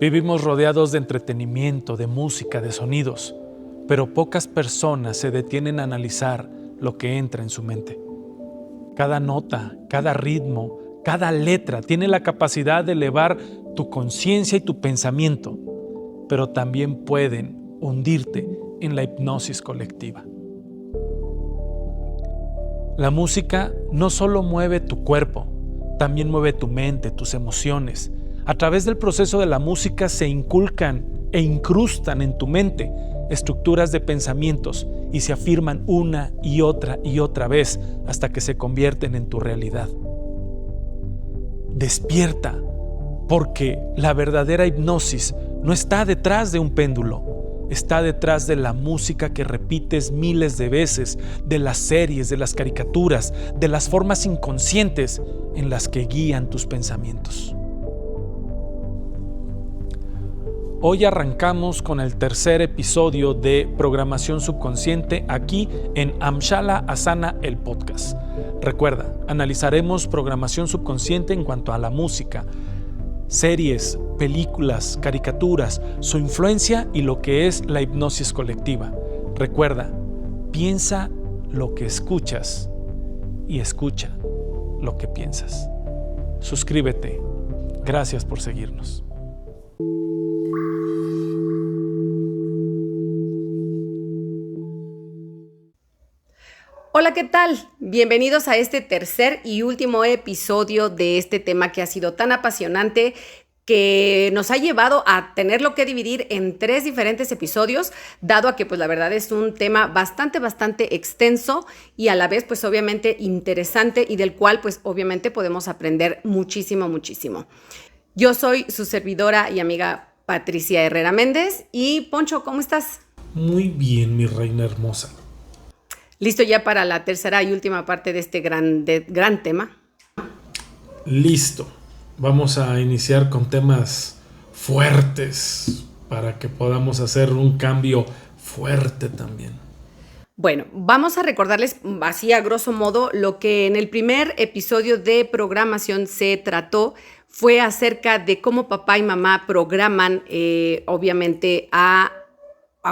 Vivimos rodeados de entretenimiento, de música, de sonidos, pero pocas personas se detienen a analizar lo que entra en su mente. Cada nota, cada ritmo, cada letra tiene la capacidad de elevar tu conciencia y tu pensamiento, pero también pueden hundirte en la hipnosis colectiva. La música no solo mueve tu cuerpo, también mueve tu mente, tus emociones. A través del proceso de la música se inculcan e incrustan en tu mente estructuras de pensamientos y se afirman una y otra vez hasta que se convierten en tu realidad. Despierta, porque la verdadera hipnosis no está detrás de un péndulo, está detrás de la música que repites miles de veces, de las series, de las caricaturas, de las formas inconscientes en las que guían tus pensamientos. Hoy arrancamos con el tercer episodio de Programación Subconsciente aquí en Amshala Asana, el podcast. Recuerda, analizaremos programación subconsciente en cuanto a la música, series, películas, caricaturas, su influencia y lo que es la hipnosis colectiva. Recuerda, piensa lo que escuchas y escucha lo que piensas. Suscríbete. Gracias por seguirnos. Hola, ¿qué tal? Bienvenidos a este tercer y último episodio de este tema que ha sido tan apasionante, que nos ha llevado a tenerlo que dividir en 3 diferentes episodios, dado a que pues la verdad es un tema bastante extenso y a la vez pues obviamente interesante y del cual pues obviamente podemos aprender muchísimo. Yo soy su servidora y amiga Patricia Herrera Méndez y Poncho, ¿cómo estás? Muy bien, mi reina hermosa. ¿Listo ya para la tercera y última parte de este gran tema? Listo. Vamos a iniciar con temas fuertes para que podamos hacer un cambio fuerte también. Bueno, vamos a recordarles así a grosso modo lo que en el primer episodio de programación se trató. Fue acerca de cómo papá y mamá programan obviamente a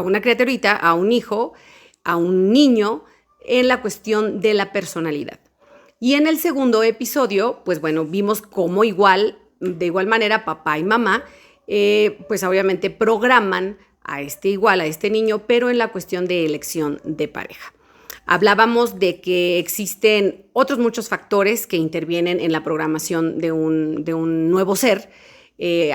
una criaturita, a un hijo, a un niño, en la cuestión de la personalidad. Y en el segundo episodio, pues bueno, vimos cómo de igual manera, papá y mamá, pues obviamente programan a este niño, pero en la cuestión de elección de pareja. Hablábamos de que existen otros muchos factores que intervienen en la programación de un nuevo ser,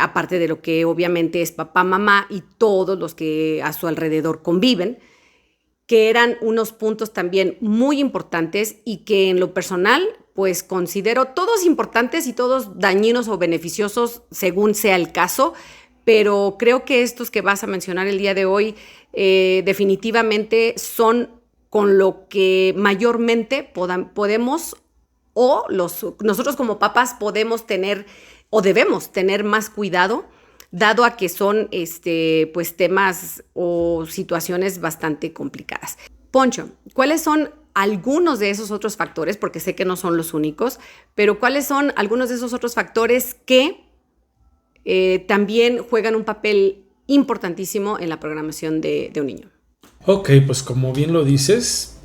aparte de lo que obviamente es papá, mamá y todos los que a su alrededor conviven, que eran unos puntos también muy importantes y que en lo personal pues considero todos importantes y todos dañinos o beneficiosos según sea el caso, pero creo que estos que vas a mencionar el día de hoy definitivamente son con lo que mayormente podemos nosotros como papás podemos tener o debemos tener más cuidado, dado a que son pues temas o situaciones bastante complicadas. Poncho, ¿cuáles son algunos de esos otros factores? Porque sé que no son los únicos, pero ¿cuáles son algunos de esos otros factores que también juegan un papel importantísimo en la programación de un niño? Ok, pues como bien lo dices,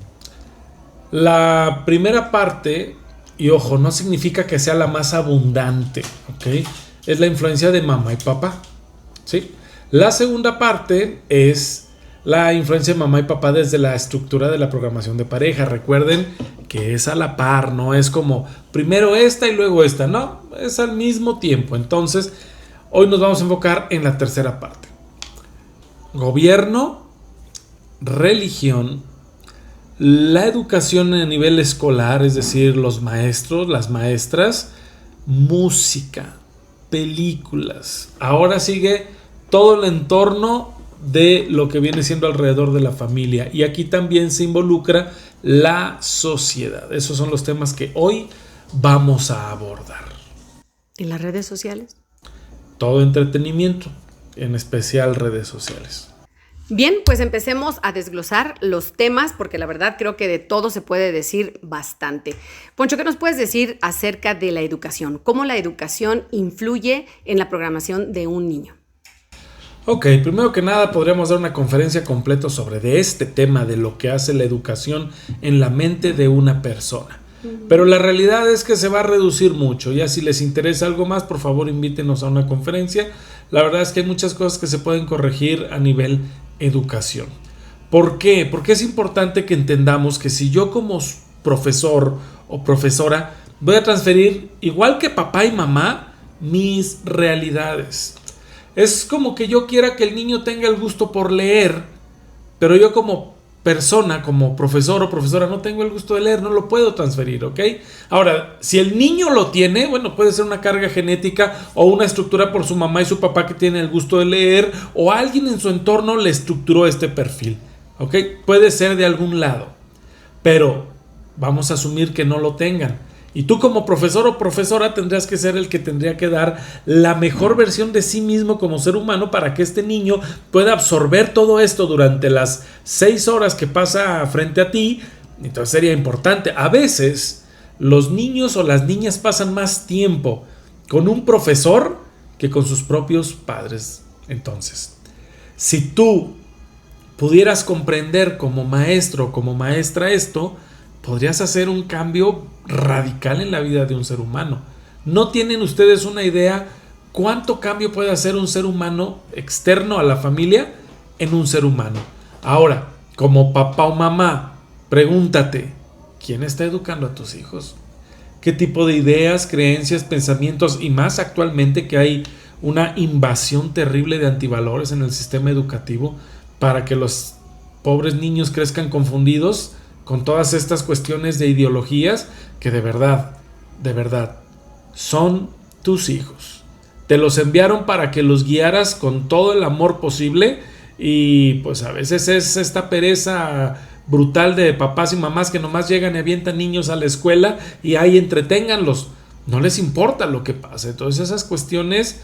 la primera parte, y ojo, no significa que sea la más abundante, ¿ok? Es la influencia de mamá y papá, ¿sí? La segunda parte es la influencia de mamá y papá desde la estructura de la programación de pareja. Recuerden que es a la par, no es como primero esta y luego esta, no, es al mismo tiempo. Entonces, hoy nos vamos a enfocar en la tercera parte. Gobierno, religión, la educación a nivel escolar, es decir, los maestros, las maestras, música, películas. Ahora sigue todo el entorno de lo que viene siendo alrededor de la familia. Y aquí también se involucra la sociedad. Esos son los temas que hoy vamos a abordar. ¿Y las redes sociales? Todo entretenimiento, en especial redes sociales. Bien, pues empecemos a desglosar los temas, porque la verdad creo que de todo se puede decir bastante. Poncho, ¿qué nos puedes decir acerca de la educación? ¿Cómo la educación influye en la programación de un niño? Ok, primero que nada podríamos dar una conferencia completa de este tema de lo que hace la educación en la mente de una persona. Pero la realidad es que se va a reducir mucho. Ya si les interesa algo más, por favor invítenos a una conferencia. La verdad es que hay muchas cosas que se pueden corregir a nivel educación. ¿Por qué? Porque es importante que entendamos que si yo como profesor o profesora voy a transferir, igual que papá y mamá, mis realidades. Es como que yo quiera que el niño tenga el gusto por leer, pero yo como persona, como profesor o profesora, no tengo el gusto de leer, no lo puedo transferir, ¿ok? Ahora, si el niño lo tiene, bueno, puede ser una carga genética o una estructura por su mamá y su papá que tienen el gusto de leer, o alguien en su entorno le estructuró este perfil, ¿ok? Puede ser de algún lado, pero vamos a asumir que no lo tengan. Y tú como profesor o profesora tendrías que ser el que tendría que dar la mejor versión de sí mismo como ser humano para que este niño pueda absorber todo esto durante las 6 horas que pasa frente a ti. Entonces sería importante. A veces los niños o las niñas pasan más tiempo con un profesor que con sus propios padres. Entonces, si tú pudieras comprender como maestro o como maestra esto, podrías hacer un cambio radical en la vida de un ser humano. ¿No tienen ustedes una idea cuánto cambio puede hacer un ser humano externo a la familia en un ser humano? Ahora, como papá o mamá, pregúntate, ¿quién está educando a tus hijos? ¿Qué tipo de ideas, creencias, pensamientos, y más actualmente que hay una invasión terrible de antivalores en el sistema educativo para que los pobres niños crezcan confundidos con todas estas cuestiones de ideologías que de verdad, son tus hijos? Te los enviaron para que los guiaras con todo el amor posible, y pues a veces es esta pereza brutal de papás y mamás que nomás llegan y avientan niños a la escuela y ahí entreténganlos. No les importa lo que pase. Entonces esas cuestiones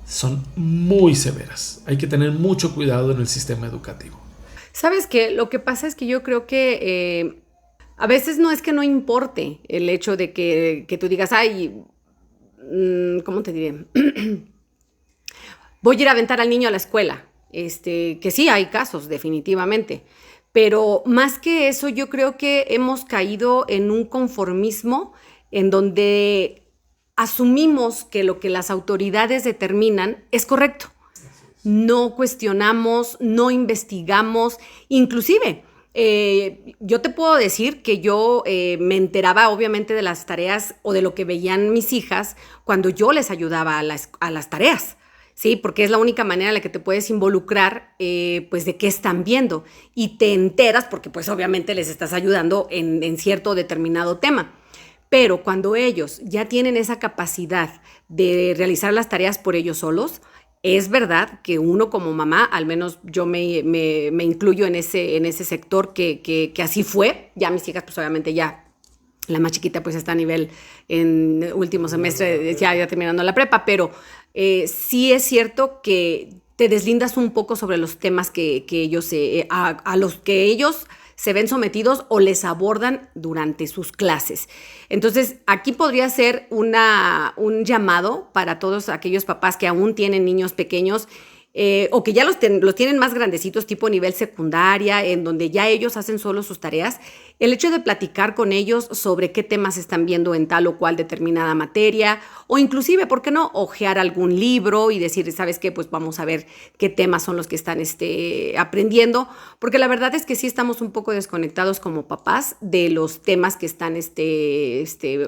son muy severas. Hay que tener mucho cuidado en el sistema educativo. ¿Sabes qué? Lo que pasa es que yo creo que a veces no es que no importe el hecho de que tú digas, ay, ¿cómo te diré? Voy a ir a aventar al niño a la escuela. Que sí, hay casos, definitivamente. Pero más que eso, yo creo que hemos caído en un conformismo en donde asumimos que lo que las autoridades determinan es correcto. No cuestionamos, no investigamos, inclusive yo te puedo decir que yo me enteraba obviamente de las tareas o de lo que veían mis hijas cuando yo les ayudaba a las tareas, ¿sí? Porque es la única manera en la que te puedes involucrar pues de qué están viendo y te enteras porque pues obviamente les estás ayudando en cierto determinado tema. Pero cuando ellos ya tienen esa capacidad de realizar las tareas por ellos solos, es verdad que uno como mamá, al menos yo me incluyo en ese sector que así fue. Ya mis hijas, pues obviamente ya, la más chiquita pues está a nivel en último semestre, ya terminando la prepa, pero sí es cierto que te deslindas un poco sobre los temas que ellos, a los que ellos se ven sometidos o les abordan durante sus clases. Entonces, aquí podría ser un llamado para todos aquellos papás que aún tienen niños pequeños o que ya los tienen más grandecitos, tipo nivel secundaria, en donde ya ellos hacen solo sus tareas. El hecho de platicar con ellos sobre qué temas están viendo en tal o cual determinada materia, o inclusive, ¿por qué no?, hojear algún libro y decir, ¿sabes qué? Pues vamos a ver qué temas son los que están aprendiendo, porque la verdad es que sí estamos un poco desconectados como papás de los temas que están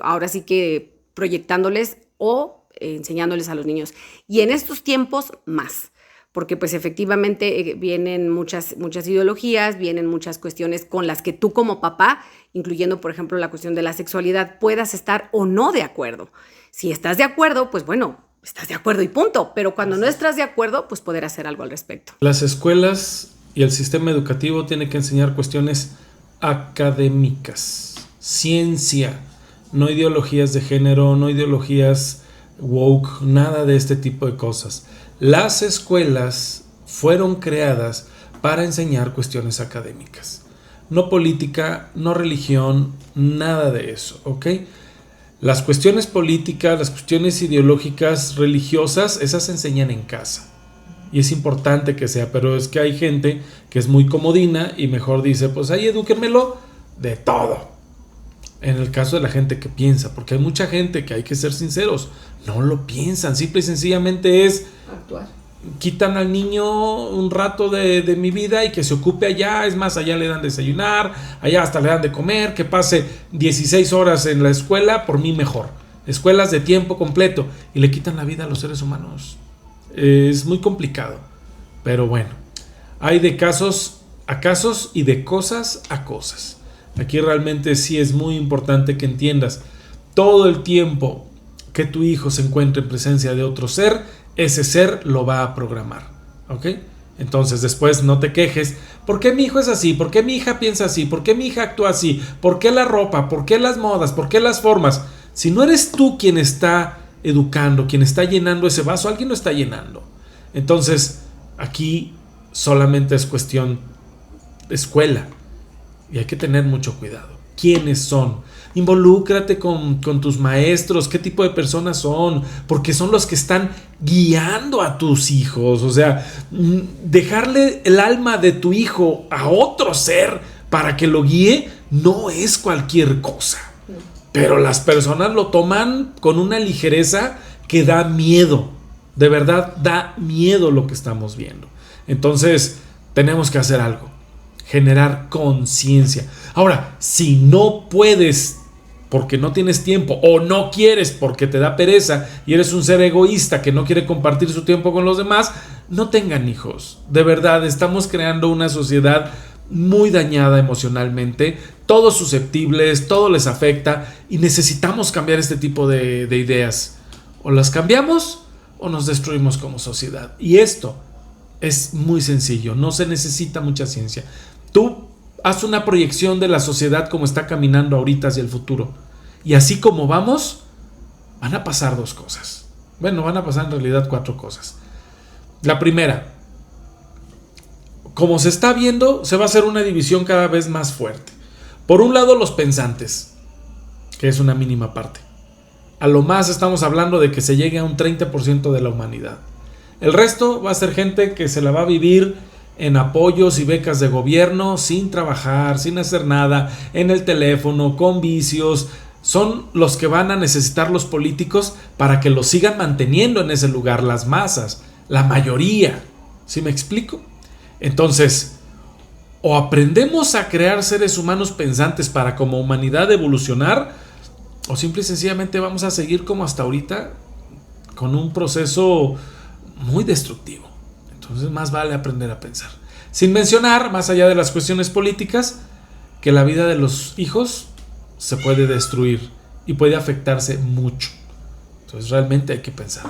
ahora sí que proyectándoles o enseñándoles a los niños. Y en estos tiempos más. Porque pues efectivamente vienen muchas ideologías, vienen muchas cuestiones con las que tú como papá, incluyendo por ejemplo la cuestión de la sexualidad, puedas estar o no de acuerdo. Si estás de acuerdo, pues bueno, estás de acuerdo y punto. Pero cuando no estás de acuerdo, pues poder hacer algo al respecto. Las escuelas y el sistema educativo tienen que enseñar cuestiones académicas, ciencia, no ideologías de género, no ideologías woke, nada de este tipo de cosas. Las escuelas fueron creadas para enseñar cuestiones académicas, no política, no religión, nada de eso, ¿ok? Las cuestiones políticas, las cuestiones ideológicas, religiosas, esas se enseñan en casa, y es importante que sea, pero es que hay gente que es muy comodina y mejor dice, pues ahí edúquenmelo de todo. En el caso de la gente que piensa, porque hay mucha gente que, hay que ser sinceros, no lo piensan, simple y sencillamente es actuar. Quitan al niño un rato de mi vida y que se ocupe allá, es más, allá le dan desayunar, allá hasta le dan de comer, que pase 16 horas en la escuela, por mí mejor. Escuelas de tiempo completo, y le quitan la vida a los seres humanos. Es muy complicado, pero bueno, hay de casos a casos y de cosas a cosas. Aquí realmente sí es muy importante que entiendas, todo el tiempo que tu hijo se encuentre en presencia de otro ser, ese ser lo va a programar, ¿ok? Entonces después no te quejes, ¿por qué mi hijo es así? ¿Por qué mi hija piensa así? ¿Por qué mi hija actúa así? ¿Por qué la ropa? ¿Por qué las modas? ¿Por qué las formas? Si no eres tú quien está educando, quien está llenando ese vaso, alguien lo está llenando. Entonces aquí solamente es cuestión de escuela y hay que tener mucho cuidado. ¿Quiénes son? Involúcrate con tus maestros, qué tipo de personas son, porque son los que están guiando a tus hijos. O sea, dejarle el alma de tu hijo a otro ser para que lo guíe no es cualquier cosa. Pero las personas lo toman con una ligereza que da miedo. De verdad, da miedo lo que estamos viendo. Entonces, tenemos que hacer algo. Generar conciencia. Ahora, si no puedes porque no tienes tiempo o no quieres porque te da pereza y eres un ser egoísta que no quiere compartir su tiempo con los demás, no tengan hijos. De verdad, estamos creando una sociedad muy dañada emocionalmente, todos susceptibles, todo les afecta y necesitamos cambiar este tipo de ideas. O las cambiamos o nos destruimos como sociedad. Y esto es muy sencillo, no se necesita mucha ciencia. Tú haz una proyección de la sociedad como está caminando ahorita hacia el futuro. Y así como vamos, van a pasar dos cosas. Bueno, van a pasar en realidad 4 cosas. La primera, como se está viendo, se va a hacer una división cada vez más fuerte. Por un lado, los pensantes, que es una mínima parte. A lo más estamos hablando de que se llegue a un 30% de la humanidad. El resto va a ser gente que se la va a vivir en apoyos y becas de gobierno, sin trabajar, sin hacer nada, en el teléfono, con vicios. Son los que van a necesitar los políticos para que los sigan manteniendo en ese lugar, las masas, la mayoría. ¿Sí me explico? Entonces, o aprendemos a crear seres humanos pensantes para como humanidad evolucionar, o simple y sencillamente vamos a seguir como hasta ahorita con un proceso muy destructivo. Entonces más vale aprender a pensar. Sin mencionar, más allá de las cuestiones políticas, que la vida de los hijos se puede destruir y puede afectarse mucho. Entonces realmente hay que pensar.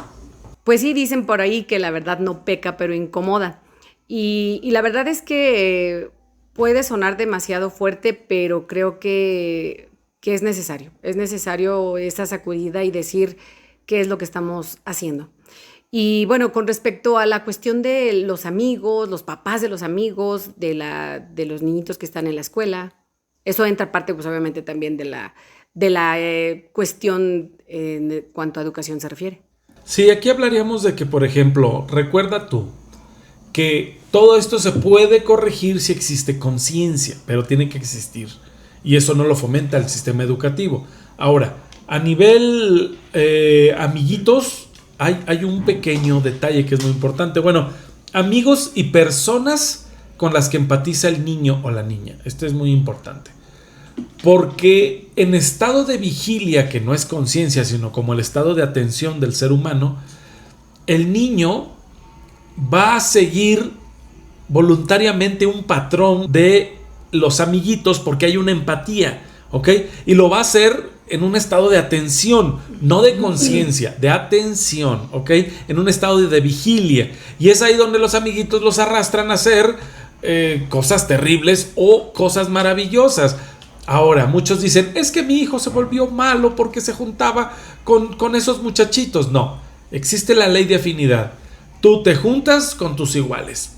Pues sí, dicen por ahí que la verdad no peca, pero incomoda. Y la verdad es que puede sonar demasiado fuerte, pero creo que es necesario. Es necesario esa sacudida y decir qué es lo que estamos haciendo. Y bueno, con respecto a la cuestión de los amigos, los papás de los amigos, de los niñitos que están en la escuela, eso entra parte, pues obviamente también de la cuestión en cuanto a educación se refiere. Sí, aquí hablaríamos de que, por ejemplo, recuerda tú que todo esto se puede corregir si existe conciencia, pero tiene que existir. Y eso no lo fomenta el sistema educativo. Ahora, a nivel amiguitos, hay un pequeño detalle que es muy importante. Bueno, amigos y personas con las que empatiza el niño o la niña. Esto es muy importante. Porque en estado de vigilia, que no es conciencia, sino como el estado de atención del ser humano, el niño va a seguir voluntariamente un patrón de los amiguitos porque hay una empatía, ¿ok? Y lo va a hacer en un estado de atención, no de conciencia, de atención, ¿ok? En un estado de vigilia. Y es ahí donde los amiguitos los arrastran a hacer cosas terribles o cosas maravillosas. Ahora, muchos dicen, es que mi hijo se volvió malo porque se juntaba con esos muchachitos. No, existe la ley de afinidad. Tú te juntas con tus iguales.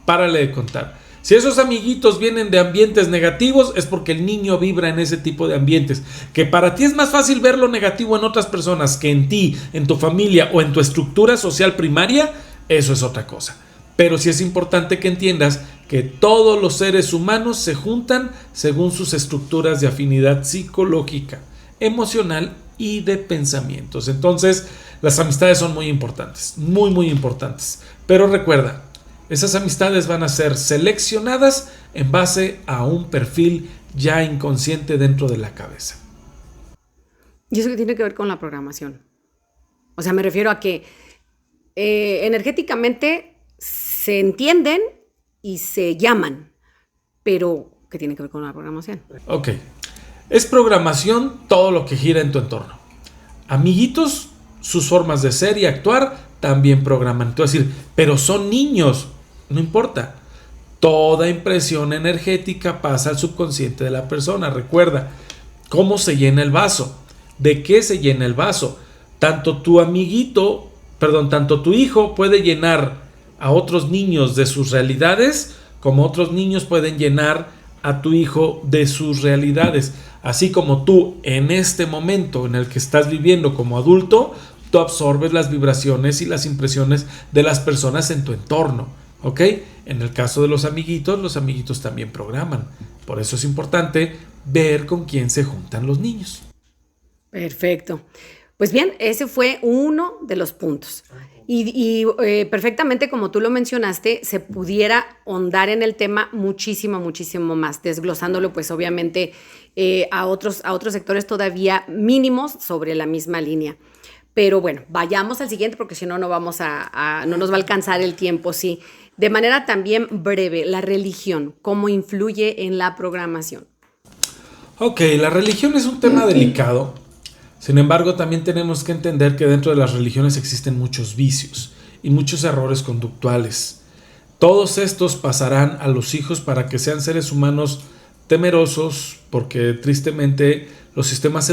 Párale de contar. Si esos amiguitos vienen de ambientes negativos, es porque el niño vibra en ese tipo de ambientes. Que para ti es más fácil ver lo negativo en otras personas que en ti, en tu familia o en tu estructura social primaria, eso es otra cosa. Pero sí es importante que entiendas que todos los seres humanos se juntan según sus estructuras de afinidad psicológica, emocional y de pensamientos. Entonces, las amistades son muy importantes, muy, muy importantes. Pero recuerda, esas amistades van a ser seleccionadas en base a un perfil ya inconsciente dentro de la cabeza. ¿Y eso qué tiene que ver con la programación? O sea, me refiero a que energéticamente se entienden y se llaman, pero ¿qué tiene que ver con la programación? Ok, es programación todo lo que gira en tu entorno. Amiguitos, sus formas de ser y actuar también programan. Tú vas a decir, pero son niños, no importa. Toda impresión energética pasa al subconsciente de la persona. Recuerda, ¿cómo se llena el vaso? ¿De qué se llena el vaso? Tanto tu hijo puede llenar a otros niños de sus realidades, como otros niños pueden llenar a tu hijo de sus realidades. Así como tú en este momento en el que estás viviendo como adulto, tú absorbes las vibraciones y las impresiones de las personas en tu entorno, ¿ok? En el caso de los amiguitos también programan. Por eso es importante ver con quién se juntan los niños. Perfecto. Pues bien, ese fue uno de los puntos. Y perfectamente, como tú lo mencionaste, se pudiera ahondar en el tema muchísimo, muchísimo más, desglosándolo pues obviamente a otros sectores todavía mínimos sobre la misma línea. Pero bueno, vayamos al siguiente porque si no, no nos va a alcanzar el tiempo, sí. De manera también breve, la religión, ¿cómo influye en la programación? Ok, la religión es un tema delicado. Sin embargo, también tenemos que entender que dentro de las religiones existen muchos vicios y muchos errores conductuales. Todos estos pasarán a los hijos para que sean seres humanos temerosos, porque tristemente los sistemas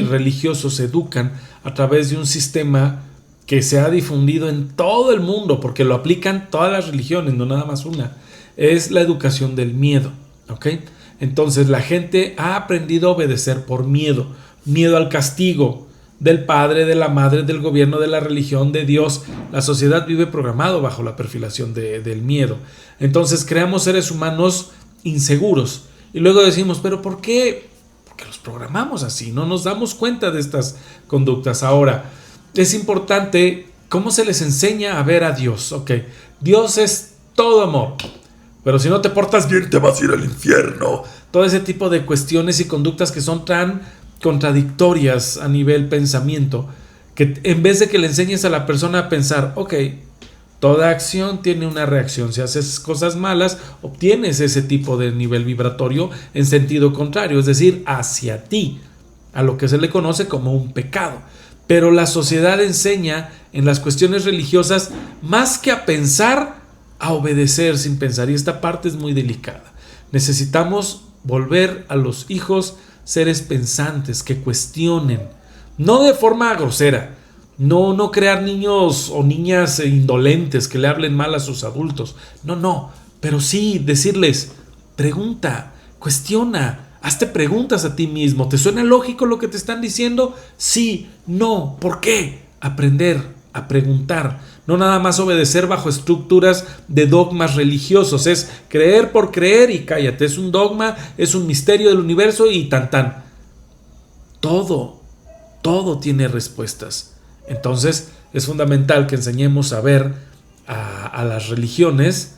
religiosos educan a través de un sistema que se ha difundido en todo el mundo, porque lo aplican todas las religiones, no nada más una. Es la educación del miedo, ¿ok? Entonces la gente ha aprendido a obedecer por miedo. Miedo al castigo del padre, de la madre, del gobierno, de la religión, de Dios. La sociedad vive programado bajo la perfilación del miedo. Entonces creamos seres humanos inseguros. Y luego decimos, ¿pero por qué? Porque los programamos así, no nos damos cuenta de estas conductas. Ahora, es importante cómo se les enseña a ver a Dios. Ok, Dios es todo amor, pero si no te portas bien te vas a ir al infierno. Todo ese tipo de cuestiones y conductas que son tan contradictorias a nivel pensamiento, que en vez de que le enseñes a la persona a pensar, ok, toda acción tiene una reacción, si haces cosas malas, obtienes ese tipo de nivel vibratorio en sentido contrario, es decir, hacia ti, a lo que se le conoce como un pecado. Pero la sociedad enseña en las cuestiones religiosas más que a pensar, a obedecer sin pensar, y esta parte es muy delicada. Necesitamos volver a los hijos seres pensantes, que cuestionen, no de forma grosera, no crear niños o niñas indolentes que le hablen mal a sus adultos, no, pero sí decirles, pregunta, cuestiona, hazte preguntas a ti mismo, ¿te suena lógico lo que te están diciendo? Sí, no, ¿por qué? Aprender a preguntar, no nada más obedecer bajo estructuras de dogmas religiosos, es creer por creer y cállate, es un dogma, es un misterio del universo y tan. Todo tiene respuestas. Entonces es fundamental que enseñemos a ver a las religiones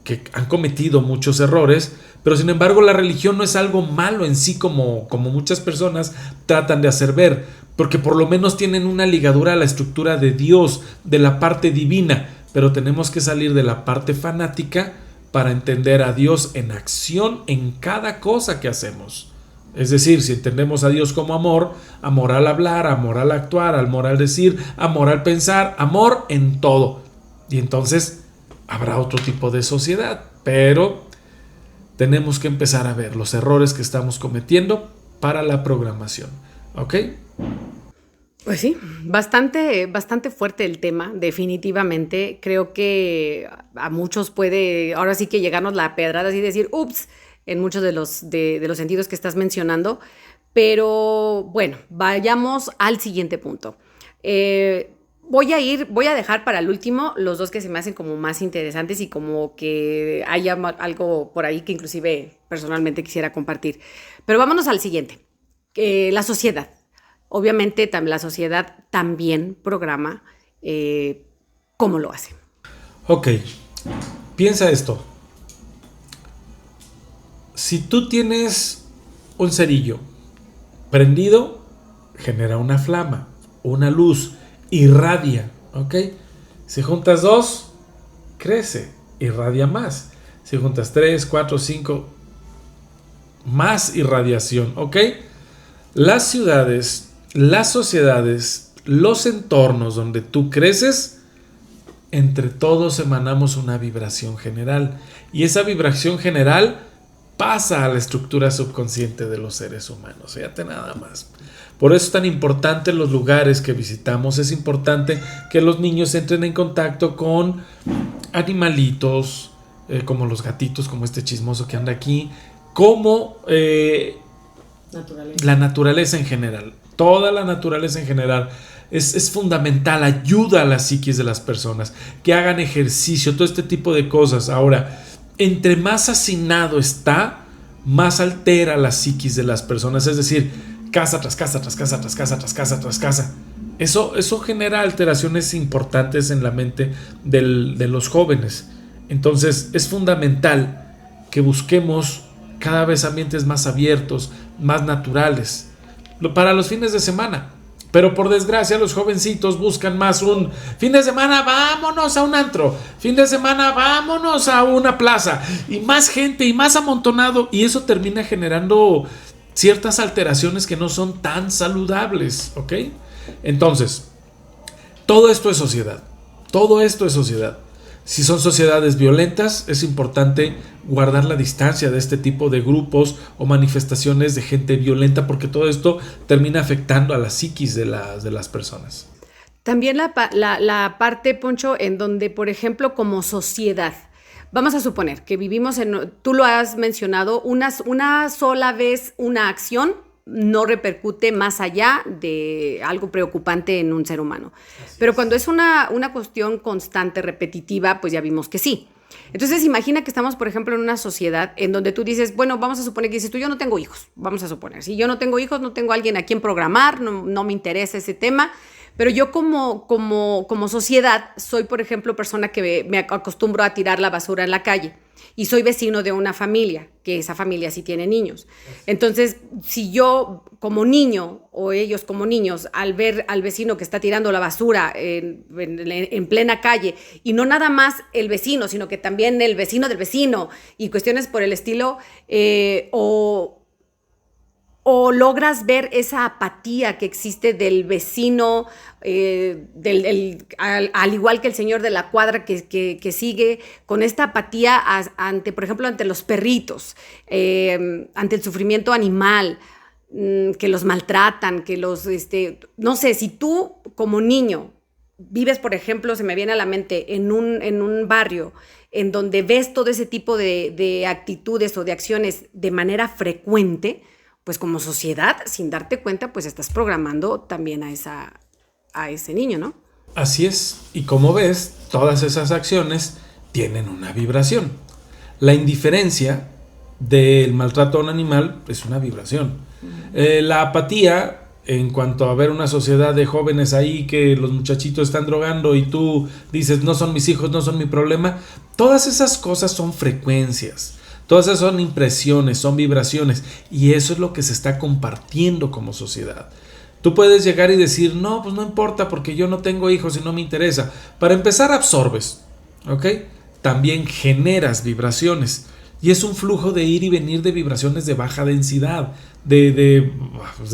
que han cometido muchos errores, pero sin embargo la religión no es algo malo en sí como muchas personas tratan de hacer ver, porque por lo menos tienen una ligadura a la estructura de Dios, de la parte divina, pero tenemos que salir de la parte fanática para entender a Dios en acción en cada cosa que hacemos. Es decir, si entendemos a Dios como amor, amor al hablar, amor al actuar, amor al decir, amor al pensar, amor en todo. Y entonces habrá otro tipo de sociedad, pero tenemos que empezar a ver los errores que estamos cometiendo para la programación. ¿Ok? Pues sí, bastante fuerte el tema, definitivamente. Creo que a muchos puede ahora sí que llegarnos la pedrada y decir, ups, en muchos de los sentidos que estás mencionando. Pero bueno, vayamos al siguiente punto. voy a dejar para el último los dos que se me hacen como más interesantes y como que haya algo por ahí que inclusive personalmente quisiera compartir. Pero vámonos al siguiente, la sociedad. Obviamente la sociedad también programa cómo lo hace. Ok, piensa esto. Si tú tienes un cerillo prendido, genera una flama, una luz, irradia, ¿ok? Si juntas 2, crece, irradia más. Si juntas 3, 4, 5, más irradiación, ¿ok? Las ciudades, las sociedades, los entornos donde tú creces, entre todos emanamos una vibración general. Y esa vibración general pasa a la estructura subconsciente de los seres humanos. Fíjate nada más. Por eso es tan importante los lugares que visitamos. Es importante que los niños entren en contacto con animalitos, como los gatitos, como este chismoso que anda aquí, como la naturaleza en general. Toda la naturaleza en general es fundamental, ayuda a la psiquis de las personas, que hagan ejercicio, todo este tipo de cosas. Ahora, entre más hacinado está, más altera la psiquis de las personas. Es decir, casa tras casa, tras casa, tras casa, tras casa, tras casa. Eso genera alteraciones importantes en la mente de los jóvenes. Entonces, es fundamental que busquemos cada vez ambientes más abiertos, más naturales, para los fines de semana. Pero por desgracia los jovencitos buscan más un fin de semana, vámonos a un antro, fin de semana, vámonos a una plaza, y más gente y más amontonado, y eso termina generando ciertas alteraciones que no son tan saludables, ¿ok? Entonces, todo esto es sociedad, todo esto es sociedad. Si son sociedades violentas, es importante guardar la distancia de este tipo de grupos o manifestaciones de gente violenta, porque todo esto termina afectando a la psiquis de las personas. También la parte, Poncho, en donde, por ejemplo, como sociedad, vamos a suponer que vivimos tú lo has mencionado, una sola vez una acción no repercute más allá de algo preocupante en un ser humano. Pero cuando es una cuestión constante, repetitiva, pues ya vimos que sí. Entonces imagina que estamos, por ejemplo, en una sociedad en donde tú dices, bueno, vamos a suponer que dices tú, yo no tengo hijos, vamos a suponer, si yo no tengo hijos, no tengo a alguien a quien programar, no me interesa ese tema, pero yo como sociedad soy, por ejemplo, persona que me acostumbro a tirar la basura en la calle. Y soy vecino de una familia, que esa familia sí tiene niños. Entonces, si yo como niño o ellos como niños, al ver al vecino que está tirando la basura en plena calle, y no nada más el vecino, sino que también el vecino del vecino y cuestiones por el estilo, o logras ver esa apatía que existe del vecino, al igual que el señor de la cuadra que sigue con esta apatía por ejemplo, ante los perritos, ante el sufrimiento animal, que los maltratan, no sé, si tú como niño vives, por ejemplo, se me viene a la mente, en un barrio en donde ves todo ese tipo de actitudes o de acciones de manera frecuente, pues como sociedad, sin darte cuenta, pues estás programando también a ese niño, ¿no? Así es, y como ves, todas esas acciones tienen una vibración. La indiferencia del maltrato a un animal es una vibración. La apatía, en cuanto a ver una sociedad de jóvenes ahí que los muchachitos están drogando y tú dices, no son mis hijos, no son mi problema, todas esas cosas son frecuencias. Todas esas son impresiones, son vibraciones, y eso es lo que se está compartiendo como sociedad. Tú puedes llegar y decir, no, pues no importa porque yo no tengo hijos y no me interesa. Para empezar, absorbes, ¿ok? También generas vibraciones, y es un flujo de ir y venir de vibraciones de baja densidad, de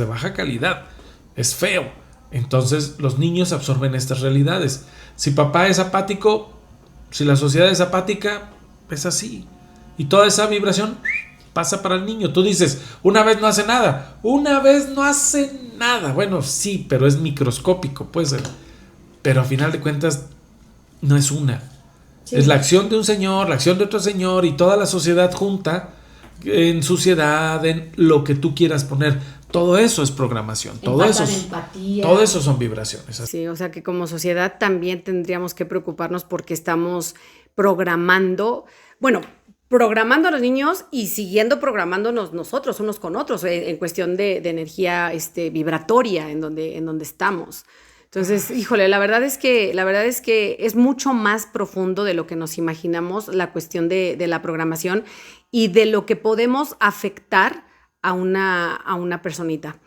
baja calidad. Es feo. Entonces los niños absorben estas realidades. Si papá es apático, si la sociedad es apática, es así. Y toda esa vibración pasa para el niño. Tú dices, una vez no hace nada. Una vez no hace nada. Bueno, sí, pero es microscópico, puede ser. Pero a final de cuentas, no es una. Sí. Es la acción de un señor, la acción de otro señor, y toda la sociedad junta en suciedad, en lo que tú quieras poner. Todo eso es programación, todo eso son vibraciones. Sí, o sea que como sociedad también tendríamos que preocuparnos porque estamos programando a los niños y siguiendo programándonos nosotros unos con otros en cuestión de energía vibratoria en donde estamos. Entonces, híjole, la verdad es que es mucho más profundo de lo que nos imaginamos la cuestión de la programación y de lo que podemos afectar a una personita.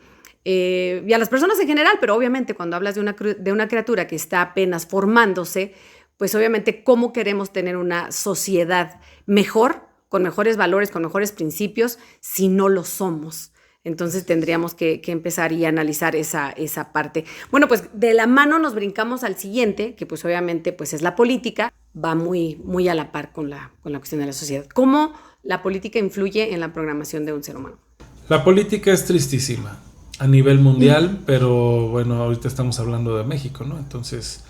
Y a las personas en general, pero obviamente cuando hablas de una criatura que está apenas formándose, pues obviamente cómo queremos tener una sociedad mejor, con mejores valores, con mejores principios, si no lo somos. Entonces tendríamos que empezar y analizar esa parte. Bueno, pues de la mano nos brincamos al siguiente, que pues obviamente pues es la política, va muy, muy a la par con la cuestión de la sociedad. ¿Cómo la política influye en la programación de un ser humano? La política es tristísima a nivel mundial, pero bueno, ahorita estamos hablando de México, ¿no? Entonces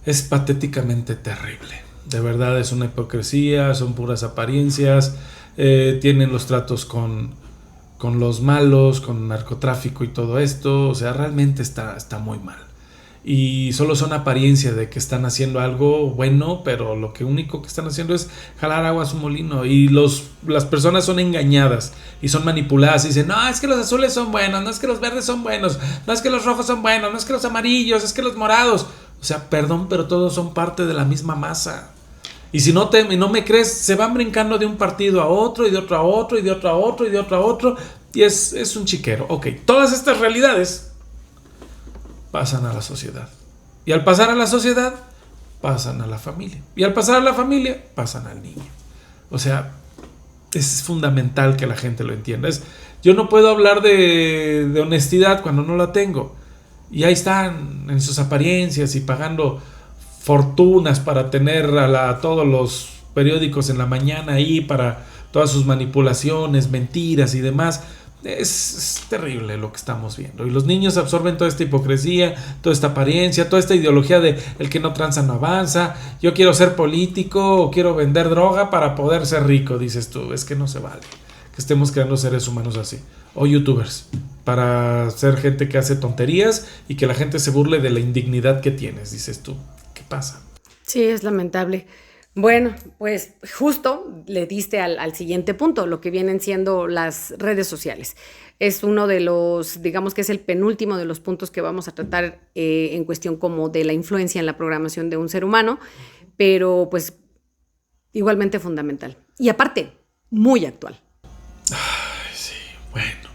es patéticamente terrible. De verdad es una hipocresía, son puras apariencias, tienen los tratos con los malos, con narcotráfico y todo esto, o sea, realmente está muy mal. Y solo son apariencias de que están haciendo algo bueno, pero lo único que están haciendo es jalar agua a su molino. Y las personas son engañadas y son manipuladas y dicen, no, es que los azules son buenos, no es que los verdes son buenos, no es que los rojos son buenos, no es que los amarillos, es que los morados. O sea, perdón, pero todos son parte de la misma masa. Y si no me crees, se van brincando de un partido a otro, y de otro a otro, y de otro a otro, y de otro a otro. Y es un chiquero. Ok, todas estas realidades pasan a la sociedad. Y al pasar a la sociedad, pasan a la familia. Y al pasar a la familia, pasan al niño. O sea, es fundamental que la gente lo entienda. Yo no puedo hablar de honestidad cuando no la tengo. Y ahí están en sus apariencias y pagando fortunas para tener a todos los periódicos en la mañana ahí para todas sus manipulaciones, mentiras y demás. Es terrible lo que estamos viendo. Y los niños absorben toda esta hipocresía, toda esta apariencia, toda esta ideología de el que no tranza no avanza. Yo quiero ser político o quiero vender droga para poder ser rico, dices tú. Es que no se vale que estemos creando seres humanos así. O youtubers, para ser gente que hace tonterías y que la gente se burle de la indignidad que tienes, dices tú. ¿Qué pasa? Sí, es lamentable. Bueno, pues justo le diste al siguiente punto, lo que vienen siendo las redes sociales. Es uno de los, digamos que es el penúltimo de los puntos que vamos a tratar en cuestión como de la influencia en la programación de un ser humano, pero pues igualmente fundamental. Y aparte, muy actual. Ay, sí, bueno.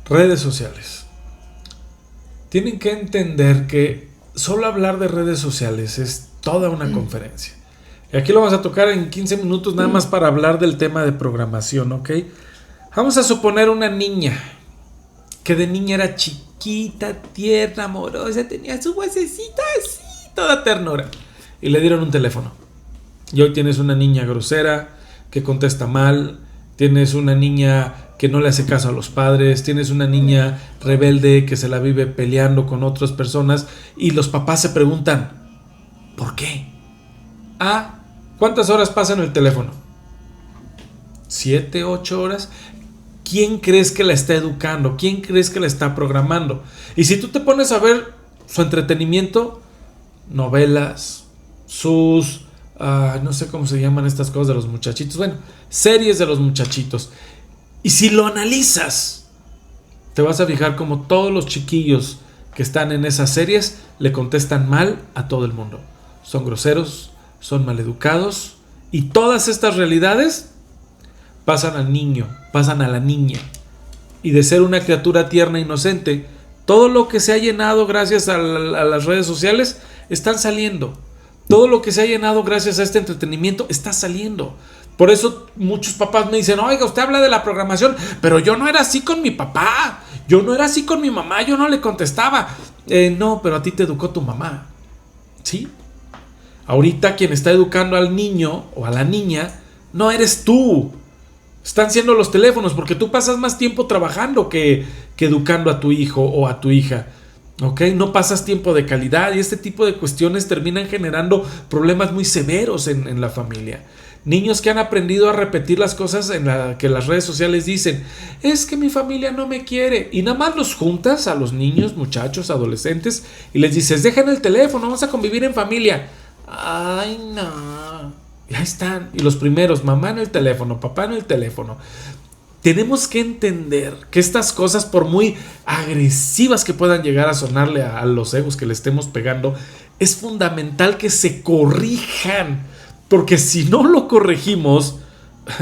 Redes sociales. Tienen que entender que solo hablar de redes sociales es toda una conferencia. Y aquí lo vamos a tocar en 15 minutos nada más para hablar del tema de programación, ¿ok? Vamos a suponer una niña que de niña era chiquita, tierna, amorosa, tenía su vocecita así, toda ternura. Y le dieron un teléfono. Y hoy tienes una niña grosera que contesta mal, tienes una niña que no le hace caso a los padres, tienes una niña rebelde que se la vive peleando con otras personas y los papás se preguntan, ¿por qué? ¿Cuántas horas pasa en el teléfono? 7, 8 horas. ¿Quién crees que la está educando? ¿Quién crees que la está programando? Y si tú te pones a ver su entretenimiento, novelas, no sé cómo se llaman estas cosas de los muchachitos, bueno, series de los muchachitos. Y si lo analizas, te vas a fijar como todos los chiquillos que están en esas series le contestan mal a todo el mundo. Son groseros, son maleducados y todas estas realidades pasan al niño, pasan a la niña. Y de ser una criatura tierna e inocente, todo lo que se ha llenado gracias a las redes sociales están saliendo. Todo lo que se ha llenado gracias a este entretenimiento está saliendo. Por eso muchos papás me dicen, oiga, usted habla de la programación, pero yo no era así con mi papá, yo no era así con mi mamá, yo no le contestaba. No, pero a ti te educó tu mamá, ¿sí? Ahorita quien está educando al niño o a la niña no eres tú. Están siendo los teléfonos porque tú pasas más tiempo trabajando que educando a tu hijo o a tu hija. ¿ok? No pasas tiempo de calidad y este tipo de cuestiones terminan generando problemas muy severos en la familia. Niños que han aprendido a repetir las cosas que las redes sociales dicen, es que mi familia no me quiere, y nada más los juntas a los niños, muchachos, adolescentes, y les dices, dejen el teléfono, vamos a convivir en familia. Ay, no. Y ahí están, y los primeros, mamá en el teléfono, papá en el teléfono. Tenemos que entender que estas cosas, por muy agresivas que puedan llegar a sonarle a los egos que le estemos pegando, es fundamental que se corrijan. Porque si no lo corregimos,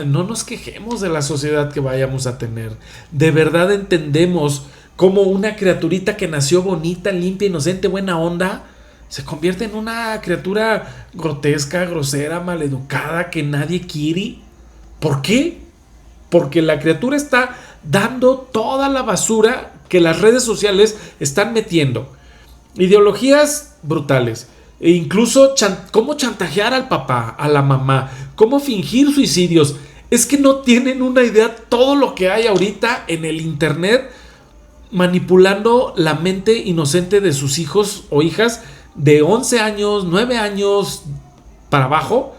no nos quejemos de la sociedad que vayamos a tener. De verdad entendemos cómo una criaturita que nació bonita, limpia, inocente, buena onda, se convierte en una criatura grotesca, grosera, maleducada, que nadie quiere. ¿Por qué? Porque la criatura está dando toda la basura que las redes sociales están metiendo. Ideologías brutales. E incluso cómo chantajear al papá, a la mamá, cómo fingir suicidios. Es que no tienen una idea todo lo que hay ahorita en el internet manipulando la mente inocente de sus hijos o hijas de 11 años, 9 años para abajo.